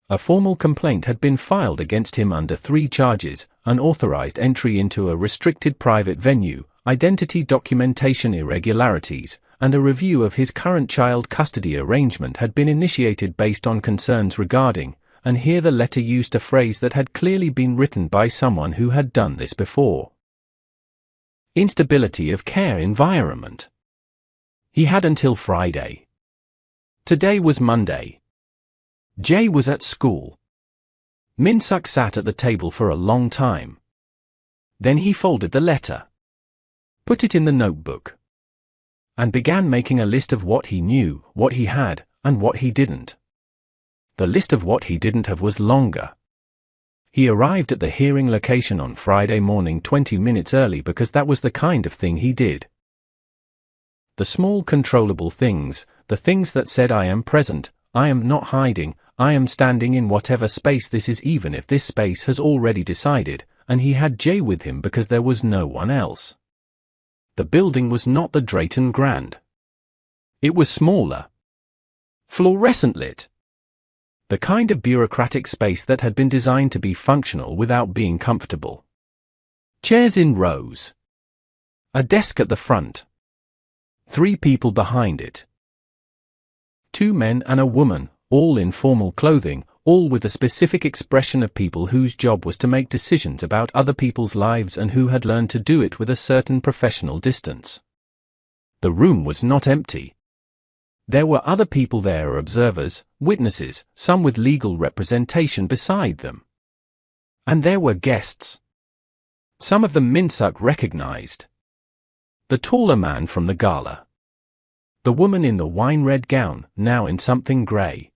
Speaker 1: A formal complaint had been filed against him under 3 charges: unauthorized entry into a restricted private venue, identity documentation irregularities, and a review of his current child custody arrangement had been initiated based on concerns regarding, and here the letter used a phrase that had clearly been written by someone who had done this before. Instability of care environment. He had until Friday. Today was Monday. Jay was at school. Minsuck sat at the table for a long time. Then he folded the letter, put it in the notebook, and began making a list of what he knew, what he had, and what he didn't. The list of what he didn't have was longer. He arrived at the hearing location on Friday morning 20 minutes early because that was the kind of thing he did. The small controllable things, the things that said I am present, I am not hiding, I am standing in whatever space this is, even if this space has already decided, and he had Jay with him because there was no one else. The building was not the Drayton Grand. It was smaller. Fluorescent lit. The kind of bureaucratic space that had been designed to be functional without being comfortable. Chairs in rows. A desk at the front. 3 people behind it. 2 men and a woman, all in formal clothing, all with a specific expression of people whose job was to make decisions about other people's lives and who had learned to do it with a certain professional distance. The room was not empty. There were other people there, observers, witnesses, some with legal representation beside them. And there were guests. Some of them Minsuck recognized. The taller man from the gala. The woman in the wine-red gown, now in something grey.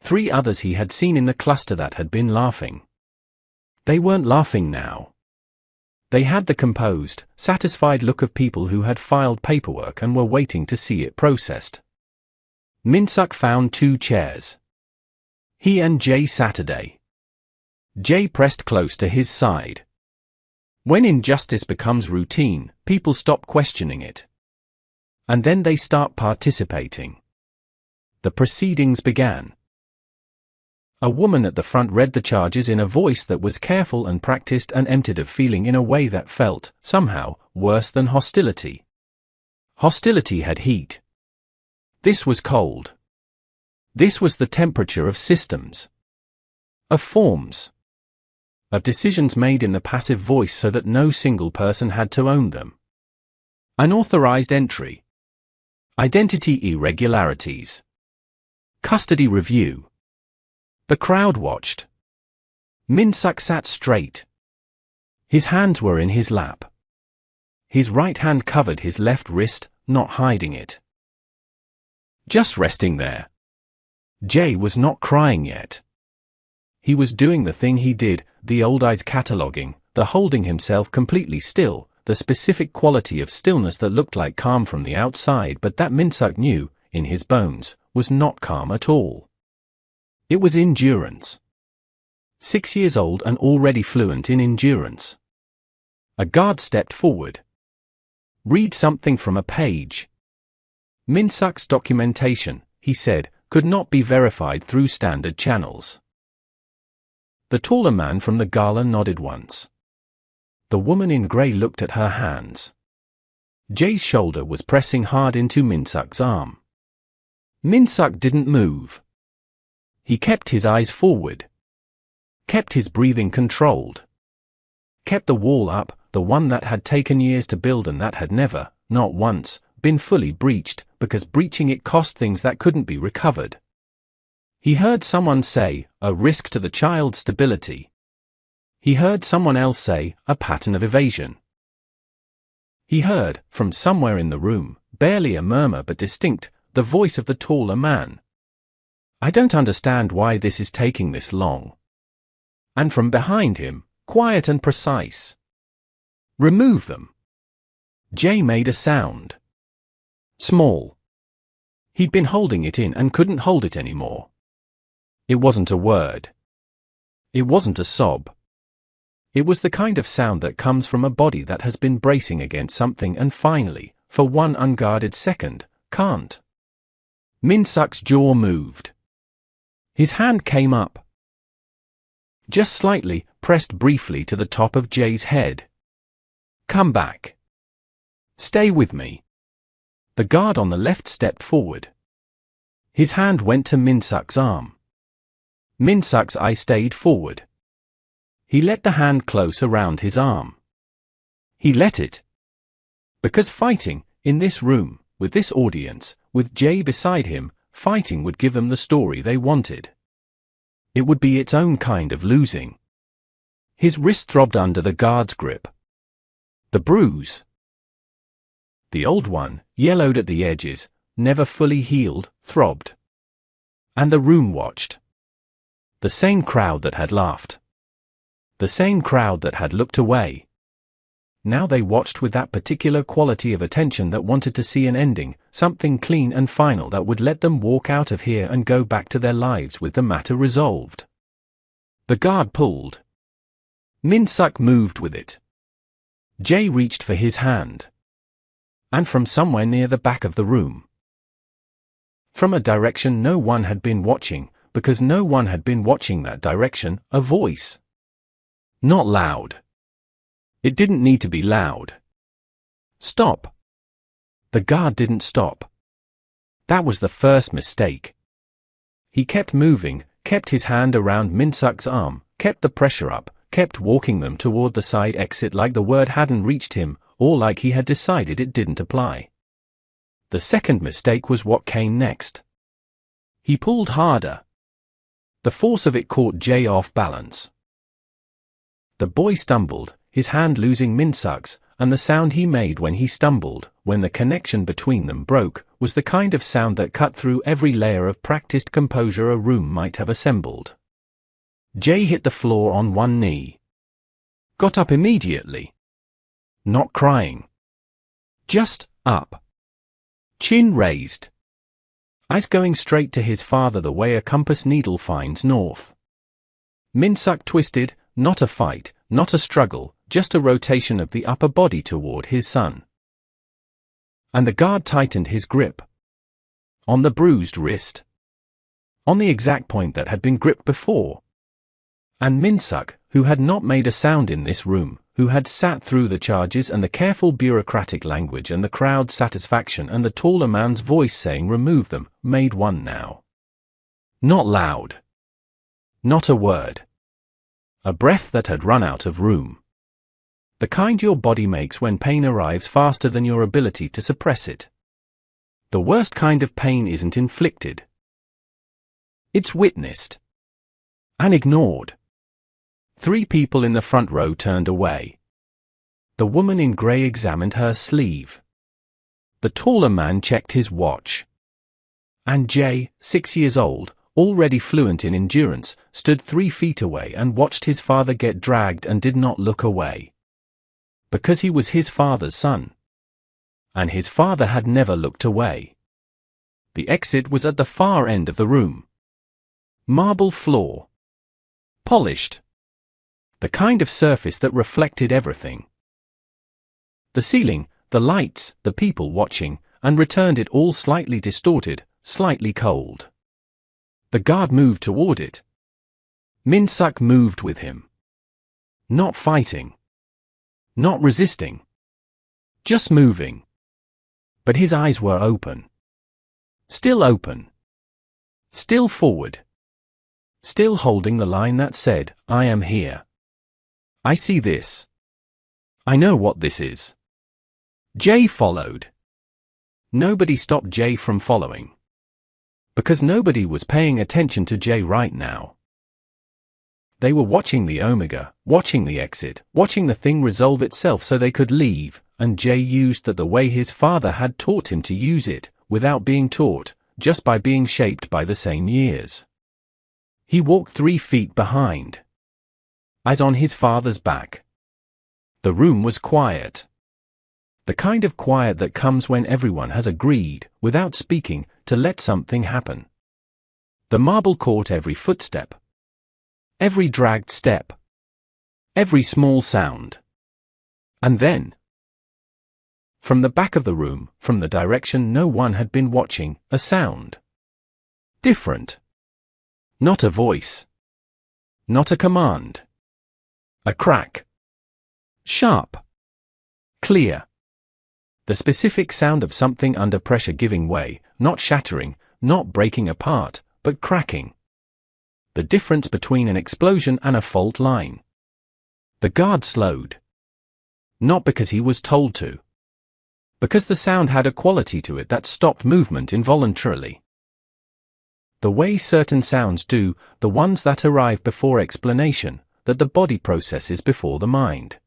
Speaker 1: 3 others he had seen in the cluster that had been laughing. They weren't laughing now. They had the composed, satisfied look of people who had filed paperwork and were waiting to see it processed. Minsuck found 2 chairs. He and Jay Saturday. Jay pressed close to his side. When injustice becomes routine, people stop questioning it. And then they start participating. The proceedings began. A woman at the front read the charges in a voice that was careful and practiced and emptied of feeling in a way that felt, somehow, worse than hostility. Hostility had heat. This was cold. This was the temperature of systems. Of forms. Of decisions made in the passive voice so that no single person had to own them. Unauthorized entry. Identity irregularities. Custody review. The crowd watched. Min-suk sat straight. His hands were in his lap. His right hand covered his left wrist, not hiding it. Just resting there. Jay was not crying yet. He was doing the thing he did, the old eyes cataloging, the holding himself completely still, the specific quality of stillness that looked like calm from the outside but that Min-suk knew, in his bones, was not calm at all. It was endurance. 6 years old and already fluent in endurance. A guard stepped forward. Read something from a page. Min-suk's documentation, he said, could not be verified through standard channels. The taller man from the gala nodded once. The woman in grey looked at her hands. Jay's shoulder was pressing hard into Min-suk's arm. Min-suk didn't move. He kept his eyes forward. Kept his breathing controlled. Kept the wall up, the one that had taken years to build and that had never, not once, been fully breached, because breaching it cost things that couldn't be recovered. He heard someone say, a risk to the child's stability. He heard someone else say, a pattern of evasion. He heard, from somewhere in the room, barely a murmur but distinct, the voice of the taller man. I don't understand why this is taking this long. And from behind him, quiet and precise. Remove them. Jay made a sound. Small. He'd been holding it in and couldn't hold it anymore. It wasn't a word. It wasn't a sob. It was the kind of sound that comes from a body that has been bracing against something and finally, for one unguarded second, can't. Min-suk's jaw moved. His hand came up. Just slightly, pressed briefly to the top of Jay's head. Come back. Stay with me. The guard on the left stepped forward. His hand went to Min-suk's arm. Min-suk's eye stayed forward. He let the hand close around his arm. He let it. Because fighting, in this room, with this audience, with Jay beside him, fighting would give them the story they wanted. It would be its own kind of losing. His wrist throbbed under the guard's grip. The bruise. The old one, yellowed at the edges, never fully healed, throbbed. And the room watched. The same crowd that had laughed. The same crowd that had looked away. Now they watched with that particular quality of attention that wanted to see an ending, something clean and final that would let them walk out of here and go back to their lives with the matter resolved. The guard pulled. Min-suk moved with it. Jay reached for his hand. And from somewhere near the back of the room. From a direction no one had been watching, because no one had been watching that direction, a voice. Not loud. It didn't need to be loud. Stop. The guard didn't stop. That was the first mistake. He kept moving, kept his hand around Min-suk's arm, kept the pressure up, kept walking them toward the side exit like the word hadn't reached him, or like he had decided it didn't apply. The second mistake was what came next. He pulled harder. The force of it caught Jay off balance. The boy stumbled, his hand losing Min-suk's, and the sound he made when he stumbled, when the connection between them broke, was the kind of sound that cut through every layer of practiced composure a room might have assembled. Jay hit the floor on one knee. Got up immediately. Not crying. Just up. Chin raised. Eyes going straight to his father the way a compass needle finds north. Min-suk twisted, not a fight, not a struggle, just a rotation of the upper body toward his son. And the guard tightened his grip. On the bruised wrist. on the exact point that had been gripped before. And Minsuk, who had not made a sound in this room, who had sat through the charges and the careful bureaucratic language and the crowd's satisfaction and the taller man's voice saying remove them, made one now. Not loud. Not a word. A breath that had run out of room. The kind your body makes when pain arrives faster than your ability to suppress it. The worst kind of pain isn't inflicted. It's witnessed. And ignored. 3 people in the front row turned away. The woman in grey examined her sleeve. The taller man checked his watch. And Jay, 6 years old, already fluent in endurance, stood 3 feet away and watched his father get dragged and did not look away. Because he was his father's son. And his father had never looked away. The exit was at the far end of the room. Marble floor. Polished. The kind of surface that reflected everything. The ceiling, the lights, the people watching, and returned it all slightly distorted, slightly cold. The guard moved toward it. Minsuk moved with him. Not fighting. Not resisting. Just moving. But his eyes were open. Still open. Still forward. Still holding the line that said, I am here. I see this. I know what this is. Jay followed. Nobody stopped Jay from following. Because nobody was paying attention to Jay right now. They were watching the Omega, watching the exit, watching the thing resolve itself so they could leave, and Jay used that the way his father had taught him to use it, without being taught, just by being shaped by the same years. He walked 3 feet behind. Eyes on his father's back. The room was quiet. The kind of quiet that comes when everyone has agreed, without speaking, to let something happen. The marble caught every footstep. Every dragged step. Every small sound. And then, from the back of the room, from the direction no one had been watching, a sound. Different. Not a voice. Not a command. A crack. Sharp. Clear. The specific sound of something under pressure giving way, not shattering, not breaking apart, but cracking. The difference between an explosion and a fault line. The guard slowed. Not because he was told to. Because the sound had a quality to it that stopped movement involuntarily. The way certain sounds do, the ones that arrive before explanation, that the body processes before the mind.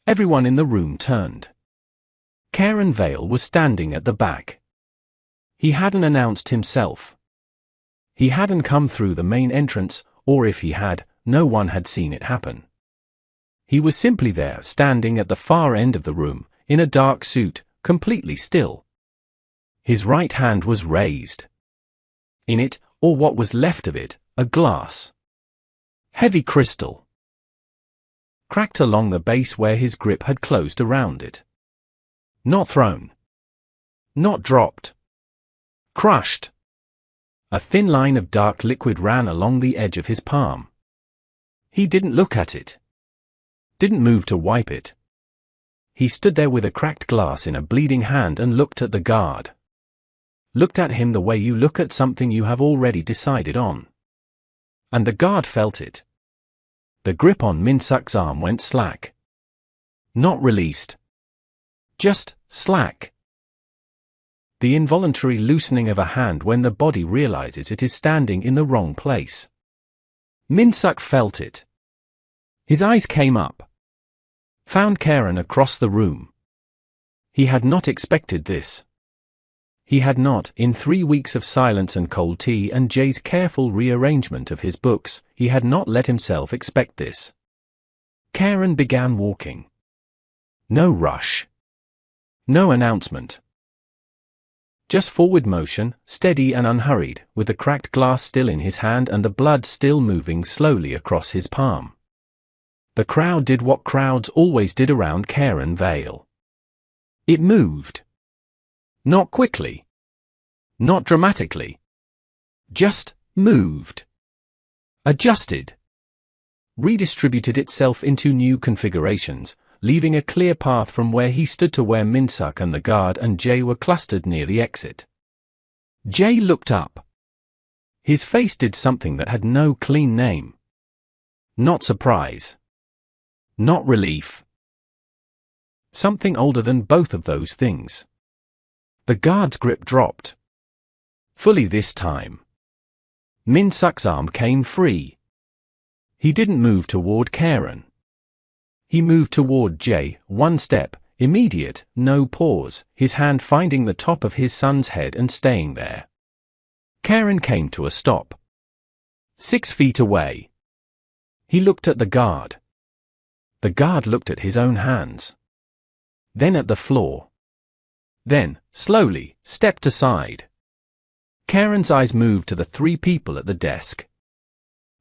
Speaker 1: Everyone in the room turned. Karen Vale was standing at the back. He hadn't announced himself. He hadn't come through the main entrance, or if he had, no one had seen it happen. He was simply there, standing at the far end of the room, in a dark suit, completely still. His right hand was raised. In it, or what was left of it, a glass. Heavy crystal. Cracked along the base where his grip had closed around it. Not thrown. Not dropped. Crushed. A thin line of dark liquid ran along the edge of his palm. He didn't look at it. Didn't move to wipe it. He stood there with a cracked glass in a bleeding hand and looked at the guard. Looked at him the way you look at something you have already decided on. And the guard felt it. The grip on Minsuk's arm went slack. Not released. Just slack. The involuntary loosening of a hand when the body realizes it is standing in the wrong place. Minsuk felt it. His eyes came up. Found Karen across the room. He had not expected this. He had not, in 3 weeks of silence and cold tea and Jay's careful rearrangement of his books, he had not let himself expect this. Karen began walking. No rush. No announcement. Just forward motion, steady and unhurried, with the cracked glass still in his hand and the blood still moving slowly across his palm. The crowd did what crowds always did around Karen Vale. It moved. Not quickly. Not dramatically. Just moved, adjusted, redistributed itself into new configurations, leaving a clear path from where he stood to where Minsuk and the guard and Jay were clustered near the exit. Jay looked up. His face did something that had no clean name. Not surprise. Not relief. Something older than both of those things. The guard's grip dropped. Fully this time. Minsuk's arm came free. He didn't move toward Karen. He moved toward Jay, one step, immediate, no pause, his hand finding the top of his son's head and staying there. Karen came to a stop. 6 feet away. He looked at the guard. The guard looked at his own hands. Then at the floor. Then, slowly, stepped aside. Karen's eyes moved to the 3 people at the desk.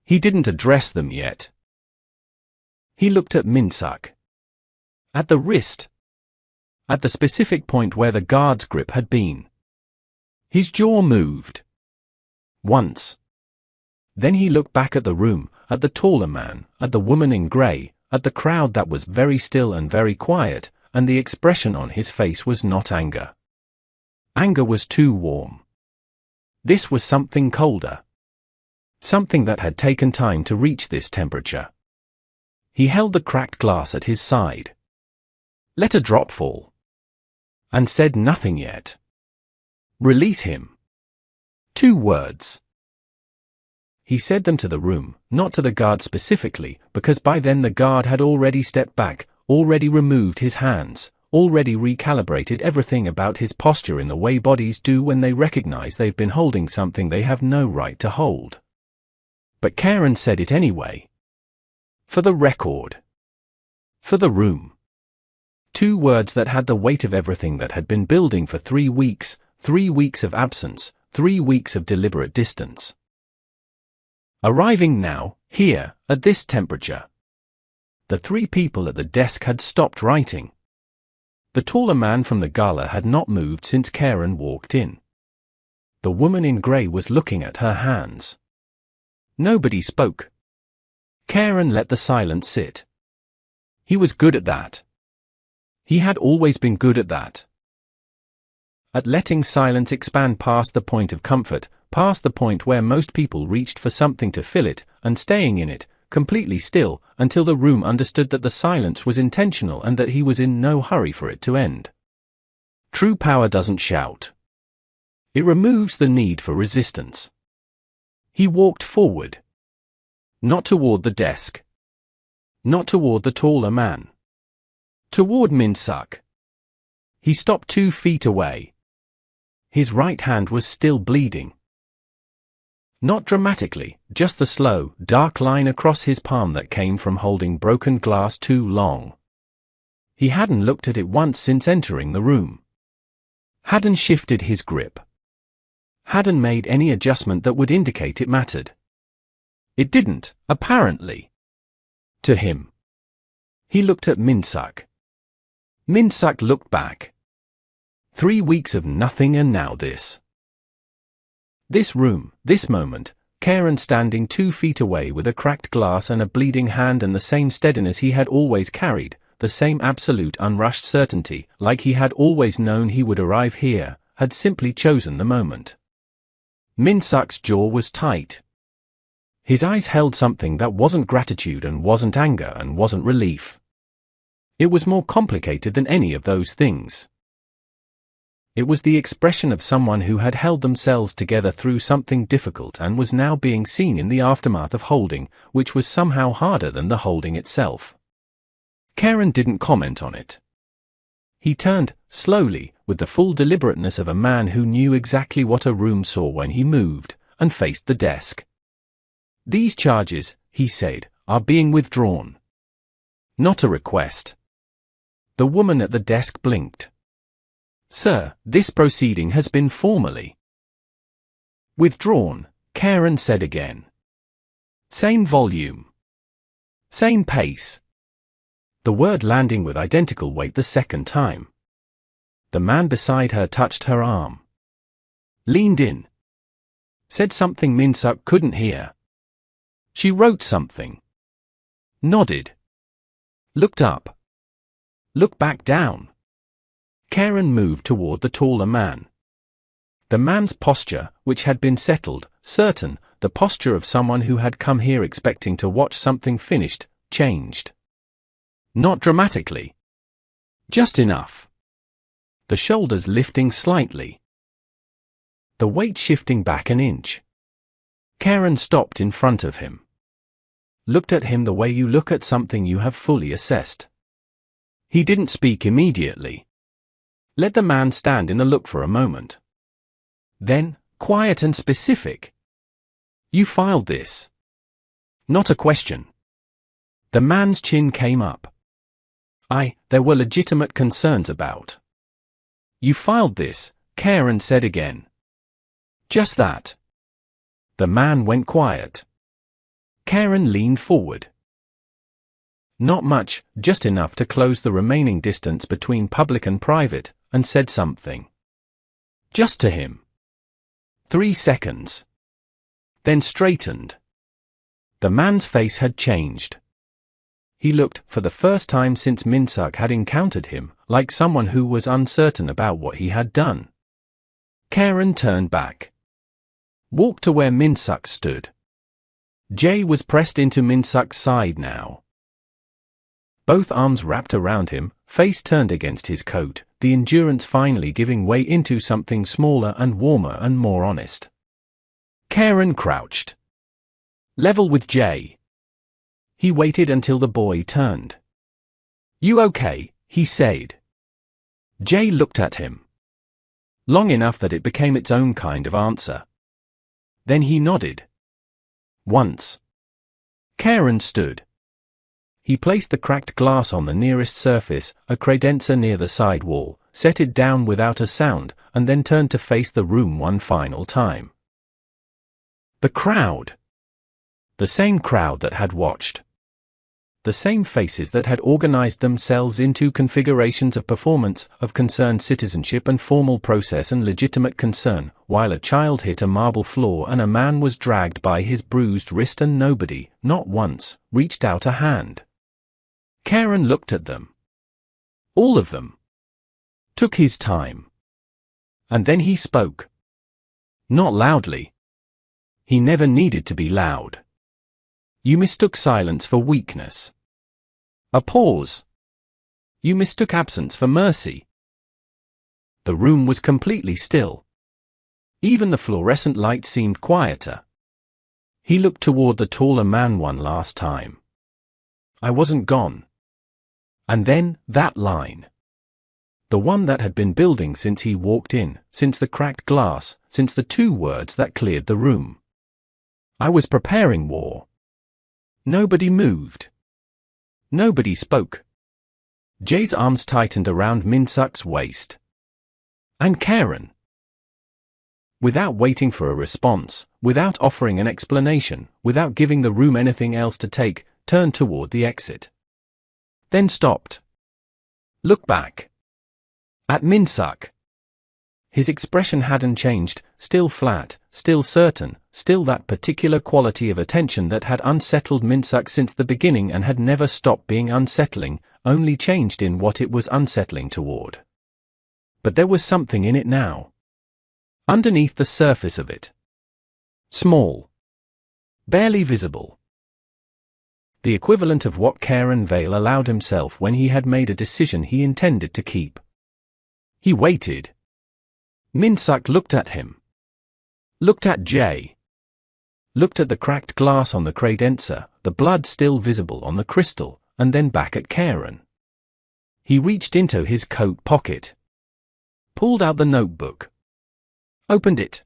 Speaker 1: He didn't address them yet. He looked at Minsuk. At the wrist. At the specific point where the guard's grip had been. His jaw moved. Once. Then he looked back at the room, at the taller man, at the woman in grey, at the crowd that was very still and very quiet, and the expression on his face was not anger. Anger was too warm. This was something colder. Something that had taken time to reach this temperature. He held the cracked glass at his side. Let a drop fall. And said nothing yet. Release him. 2 words. He said them to the room, not to the guard specifically, because by then the guard had already stepped back, already removed his hands, already recalibrated everything about his posture in the way bodies do when they recognize they've been holding something they have no right to hold. But Karen said it anyway. For the record. For the room. 2 words that had the weight of everything that had been building for 3 weeks, 3 weeks of absence, 3 weeks of deliberate distance. Arriving now, here, at this temperature. The 3 people at the desk had stopped writing. The taller man from the gala had not moved since Karen walked in. The woman in grey was looking at her hands. Nobody spoke. Karen let the silence sit. He was good at that. He had always been good at that. At letting silence expand past the point of comfort, past the point where most people reached for something to fill it, and staying in it, completely still, until the room understood that the silence was intentional and that he was in no hurry for it to end. True power doesn't shout. It removes the need for resistance. He walked forward. Not toward the desk. Not toward the taller man. Toward Minsuk. He stopped 2 feet away. His right hand was still bleeding. Not dramatically, just the slow, dark line across his palm that came from holding broken glass too long. He hadn't looked at it once since entering the room. Hadn't shifted his grip. Hadn't made any adjustment that would indicate it mattered. It didn't, apparently. To him. He looked at Minsuk. Minsuk looked back. 3 weeks of nothing and now this. This room, this moment, Karen standing 2 feet away with a cracked glass and a bleeding hand and the same steadiness he had always carried, the same absolute unrushed certainty, like he had always known he would arrive here, had simply chosen the moment. Minsuk's jaw was tight. His eyes held something that wasn't gratitude and wasn't anger and wasn't relief. It was more complicated than any of those things. It was the expression of someone who had held themselves together through something difficult and was now being seen in the aftermath of holding, which was somehow harder than the holding itself. Karen didn't comment on it. He turned, slowly, with the full deliberateness of a man who knew exactly what a room saw when he moved, and faced the desk. These charges, he said, are being withdrawn. Not a request. The woman at the desk blinked. Sir, this proceeding has been formally withdrawn, Karen said again. Same volume. Same pace. The word landing with identical weight the second time. The man beside her touched her arm. Leaned in. Said something Minsuk couldn't hear. She wrote something. Nodded. Looked up. Looked back down. Karen moved toward the taller man. The man's posture, which had been settled, certain, the posture of someone who had come here expecting to watch something finished, changed. Not dramatically. Just enough. The shoulders lifting slightly. The weight shifting back an inch. Karen stopped in front of him. Looked at him the way you look at something you have fully assessed. He didn't speak immediately. Let the man stand in the look for a moment. Then, quiet and specific. You filed this. Not a question. The man's chin came up. There were legitimate concerns about. You filed this, Karen said again. Just that. The man went quiet. Karen leaned forward. Not much, just enough to close the remaining distance between public and private, and said something. Just to him. 3 seconds. Then straightened. The man's face had changed. He looked, for the first time since Minsuk had encountered him, like someone who was uncertain about what he had done. Karen turned back. Walked to where Minsuk stood. Jay was pressed into Minsuk's side now. Both arms wrapped around him, face turned against his coat, the endurance finally giving way into something smaller and warmer and more honest. Karen crouched. Level with Jay. He waited until the boy turned. You okay? He said. Jay looked at him. Long enough that it became its own kind of answer. Then he nodded. Once. Karen stood. He placed the cracked glass on the nearest surface, a credenza near the side wall, set it down without a sound, and then turned to face the room one final time. The crowd. The same crowd that had watched. The same faces that had organized themselves into configurations of performance, of concerned citizenship and formal process and legitimate concern, while a child hit a marble floor and a man was dragged by his bruised wrist and nobody, not once, reached out a hand. Karen looked at them. All of them. Took his time. And then he spoke. Not loudly. He never needed to be loud. You mistook silence for weakness. A pause. You mistook absence for mercy. The room was completely still. Even the fluorescent light seemed quieter. He looked toward the taller man one last time. I wasn't gone. And then, that line. The one that had been building since he walked in, since the cracked glass, since the 2 words that cleared the room. I was preparing war. Nobody moved. Nobody spoke. Jay's arms tightened around Minsuk's waist. And Karen. Without waiting for a response, without offering an explanation, without giving the room anything else to take, turned toward the exit. Then stopped. Looked back. At Minsuk. His expression hadn't changed, still flat, still certain, still that particular quality of attention that had unsettled Minsuk since the beginning and had never stopped being unsettling, only changed in what it was unsettling toward. But there was something in it now. Underneath the surface of it. Small. Barely visible. The equivalent of what Karen Vale allowed himself when he had made a decision he intended to keep. He waited. Minsuk looked at him. Looked at Jay. Looked at the cracked glass on the credenza, the blood still visible on the crystal, and then back at Karen. He reached into his coat pocket. Pulled out the notebook. Opened it.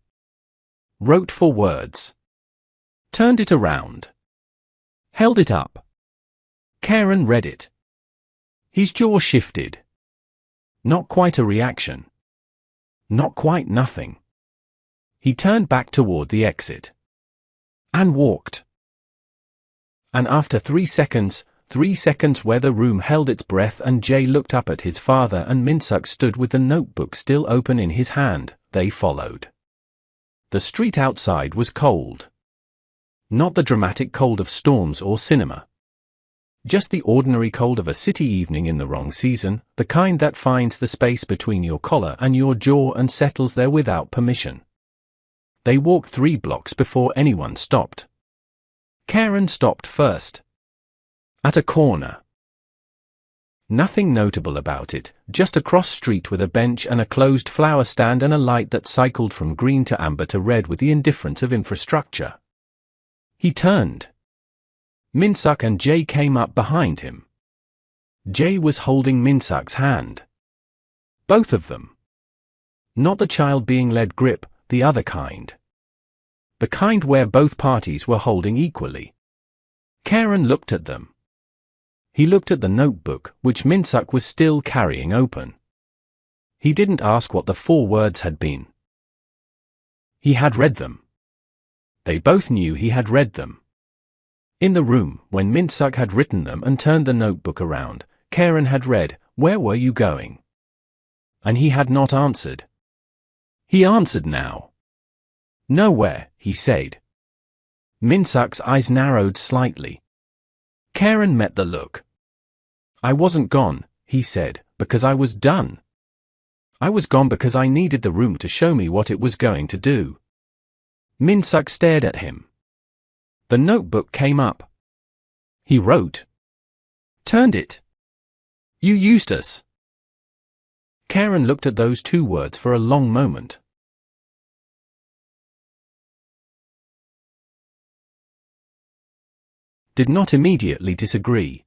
Speaker 1: Wrote 4 words. Turned it around. Held it up. Karen read it. His jaw shifted. Not quite a reaction. Not quite nothing. He turned back toward the exit. And walked. And after 3 seconds, 3 seconds where the room held its breath and Jay looked up at his father and Minsuk stood with the notebook still open in his hand, they followed. The street outside was cold. Not the dramatic cold of storms or cinema. Just the ordinary cold of a city evening in the wrong season, the kind that finds the space between your collar and your jaw and settles there without permission. They walked 3 blocks before anyone stopped. Karen stopped first. At a corner. Nothing notable about it, just a cross street with a bench and a closed flower stand and a light that cycled from green to amber to red with the indifference of infrastructure. He turned. Minsuk and Jay came up behind him. Jay was holding Minsuk's hand. Both of them. Not the child being led grip, the other kind. The kind where both parties were holding equally. Karen looked at them. He looked at the notebook, which Minsuk was still carrying open. He didn't ask what the 4 words had been. He had read them. They both knew he had read them. In the room, when Minsuk had written them and turned the notebook around, Karen had read, "Where were you going?" And he had not answered. He answered now. "Nowhere," he said. Minsuk's eyes narrowed slightly. Karen met the look. "I wasn't gone," he said, "because I was done. I was gone because I needed the room to show me what it was going to do." Minsuk stared at him. The notebook came up. He wrote. "Turned it. You used us." Karen looked at those 2 words for a long moment. Did not immediately disagree.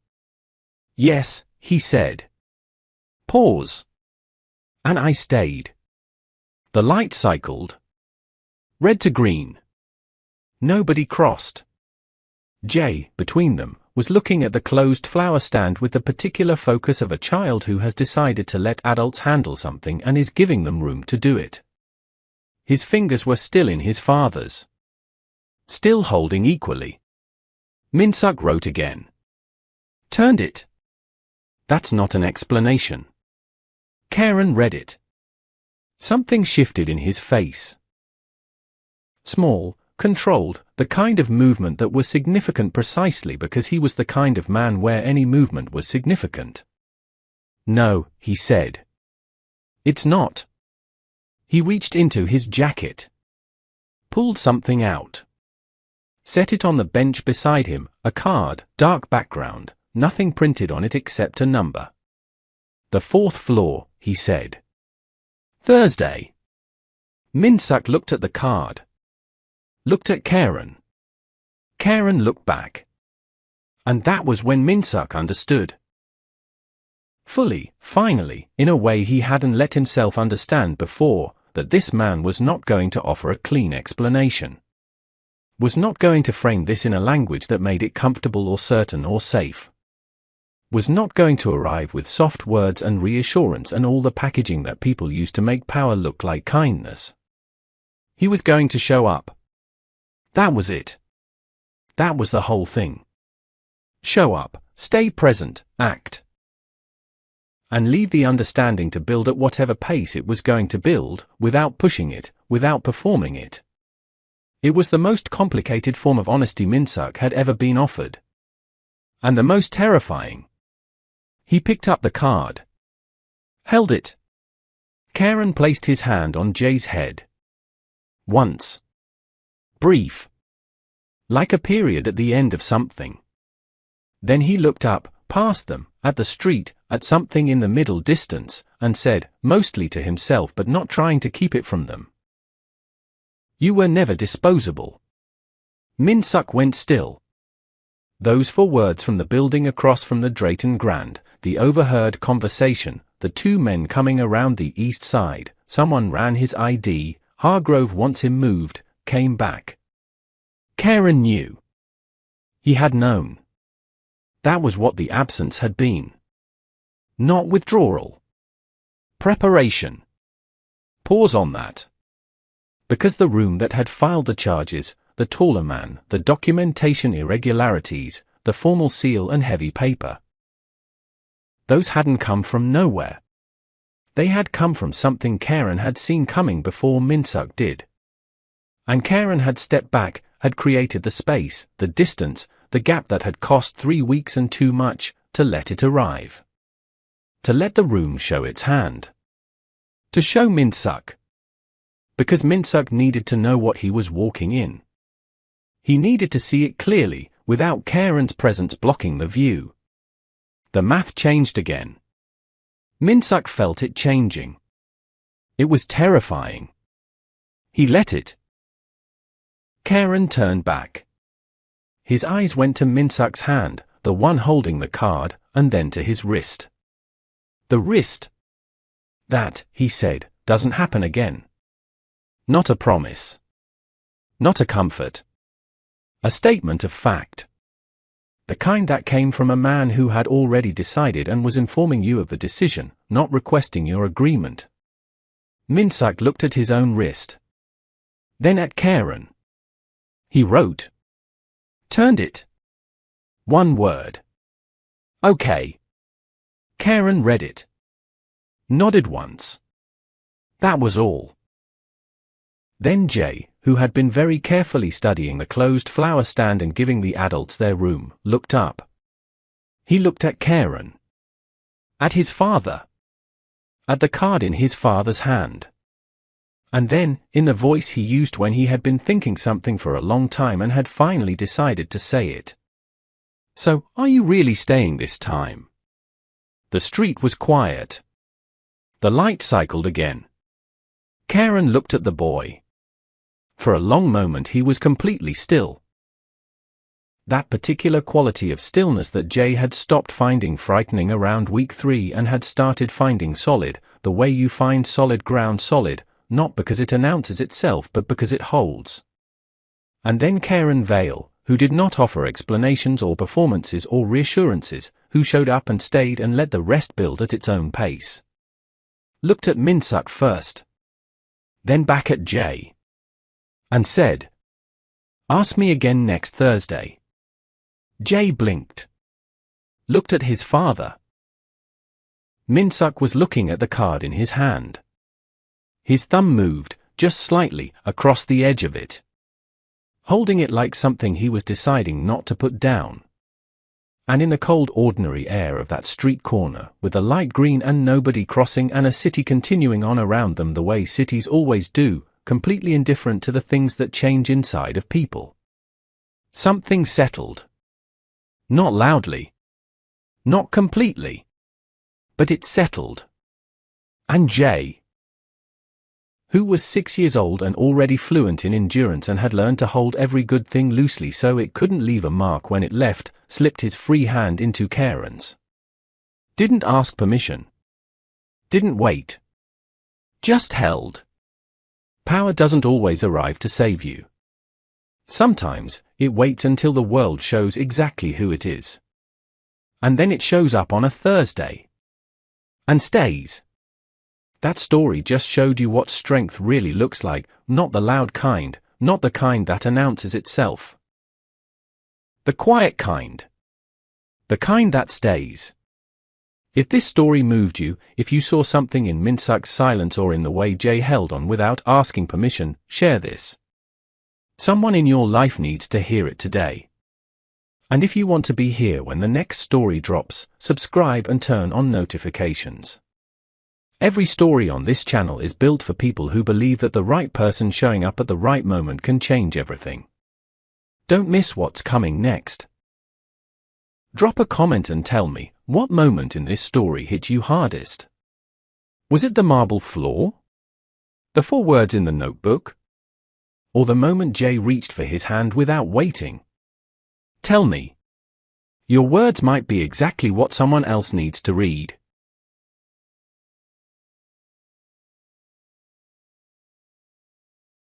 Speaker 1: "Yes," he said. Pause. And I stayed. The light cycled. Red to green. Nobody crossed. Jay, between them, was looking at the closed flower stand with the particular focus of a child who has decided to let adults handle something and is giving them room to do it. His fingers were still in his father's. Still holding equally. Minsuk wrote again. "Turned it." That's not an explanation. Karen read it. Something shifted in his face. Small, controlled, the kind of movement that was significant precisely because he was the kind of man where any movement was significant. "No," he said. "It's not." He reached into his jacket. Pulled something out. Set it on the bench beside him, a card, dark background, nothing printed on it except a number. "The 4th floor," he said. "Thursday." Minsuk looked at the card. Looked at Karen. Karen looked back. And that was when Minsuk understood. Fully, finally, in a way he hadn't let himself understand before, that this man was not going to offer a clean explanation. Was not going to frame this in a language that made it comfortable or certain or safe. Was not going to arrive with soft words and reassurance and all the packaging that people use to make power look like kindness. He was going to show up. That was it. That was the whole thing. Show up, stay present, act. And leave the understanding to build at whatever pace it was going to build, without pushing it, without performing it. It was the most complicated form of honesty Minsuk had ever been offered. And the most terrifying. He picked up the card. Held it. Karen placed his hand on Jay's head. Once. Brief. Like a period at the end of something. Then he looked up, past them, at the street, at something in the middle distance, and said, mostly to himself but not trying to keep it from them. "You were never disposable." Minsuk went still. Those 4 words from the building across from the Drayton Grand, the overheard conversation, the 2 men coming around the east side, someone ran his ID, Hargrove wants him moved, came back. Karen knew. He had known. That was what the absence had been. Not withdrawal. Preparation. Pause on that. Because the room that had filed the charges, the taller man, the documentation irregularities, the formal seal and heavy paper. Those hadn't come from nowhere. They had come from something Karen had seen coming before Minsuk did. And Karen had stepped back, had created the space, the distance, the gap that had cost 3 weeks and too much, to let it arrive. To let the room show its hand. To show Min-suk. Because Min-suk needed to know what he was walking in. He needed to see it clearly, without Karen's presence blocking the view. The math changed again. Min-suk felt it changing. It was terrifying. He let it. Karen turned back. His eyes went to Min-suk's hand, the one holding the card, and then to his wrist. The wrist. That, he said, doesn't happen again. Not a promise. Not a comfort. A statement of fact. The kind that came from a man who had already decided and was informing you of the decision, not requesting your agreement. Min-suk looked at his own wrist. Then at Karen. He wrote. Turned it. One word. Okay. Karen read it. Nodded once. That was all. Then Jay, who had been very carefully studying the closed flower stand and giving the adults their room, looked up. He looked at Karen. At his father. At the card in his father's hand. And then, in the voice he used when he had been thinking something for a long time and had finally decided to say it. So, are you really staying this time? The street was quiet. The light cycled again. Karen looked at the boy. For a long moment he was completely still. That particular quality of stillness that Jay had stopped finding frightening around week 3 and had started finding solid, the way you find solid ground solid, not because it announces itself but because it holds. And then Karen Vale, who did not offer explanations or performances or reassurances, who showed up and stayed and let the rest build at its own pace. Looked at Min-suk first. Then back at Jay. And said, Ask me again next Thursday. Jay blinked. Looked at his father. Min-suk was looking at the card in his hand. His thumb moved, just slightly, across the edge of it. Holding it like something he was deciding not to put down. And in the cold ordinary air of that street corner, with the light green and nobody crossing and a city continuing on around them the way cities always do, completely indifferent to the things that change inside of people. Something settled. Not loudly. Not completely. But it settled. And Jay, who was 6 years old and already fluent in endurance and had learned to hold every good thing loosely so it couldn't leave a mark when it left, slipped his free hand into Karen's. Didn't ask permission. Didn't wait. Just held. Power doesn't always arrive to save you. Sometimes, it waits until the world shows exactly who it is. And then it shows up on a Thursday. And stays. That story just showed you what strength really looks like, not the loud kind, not the kind that announces itself. The quiet kind. The kind that stays. If this story moved you, if you saw something in Min-suk's silence or in the way Jay held on without asking permission, share this. Someone in your life needs to hear it today. And if you want to be here when the next story drops, subscribe and turn on notifications. Every story on this channel is built for people who believe that the right person showing up at the right moment can change everything. Don't miss what's coming next. Drop a comment and tell me, what moment in this story hit you hardest? Was it the marble floor? The 4 words in the notebook? Or the moment Jay reached for his hand without waiting? Tell me. Your words might be exactly what someone else needs to read.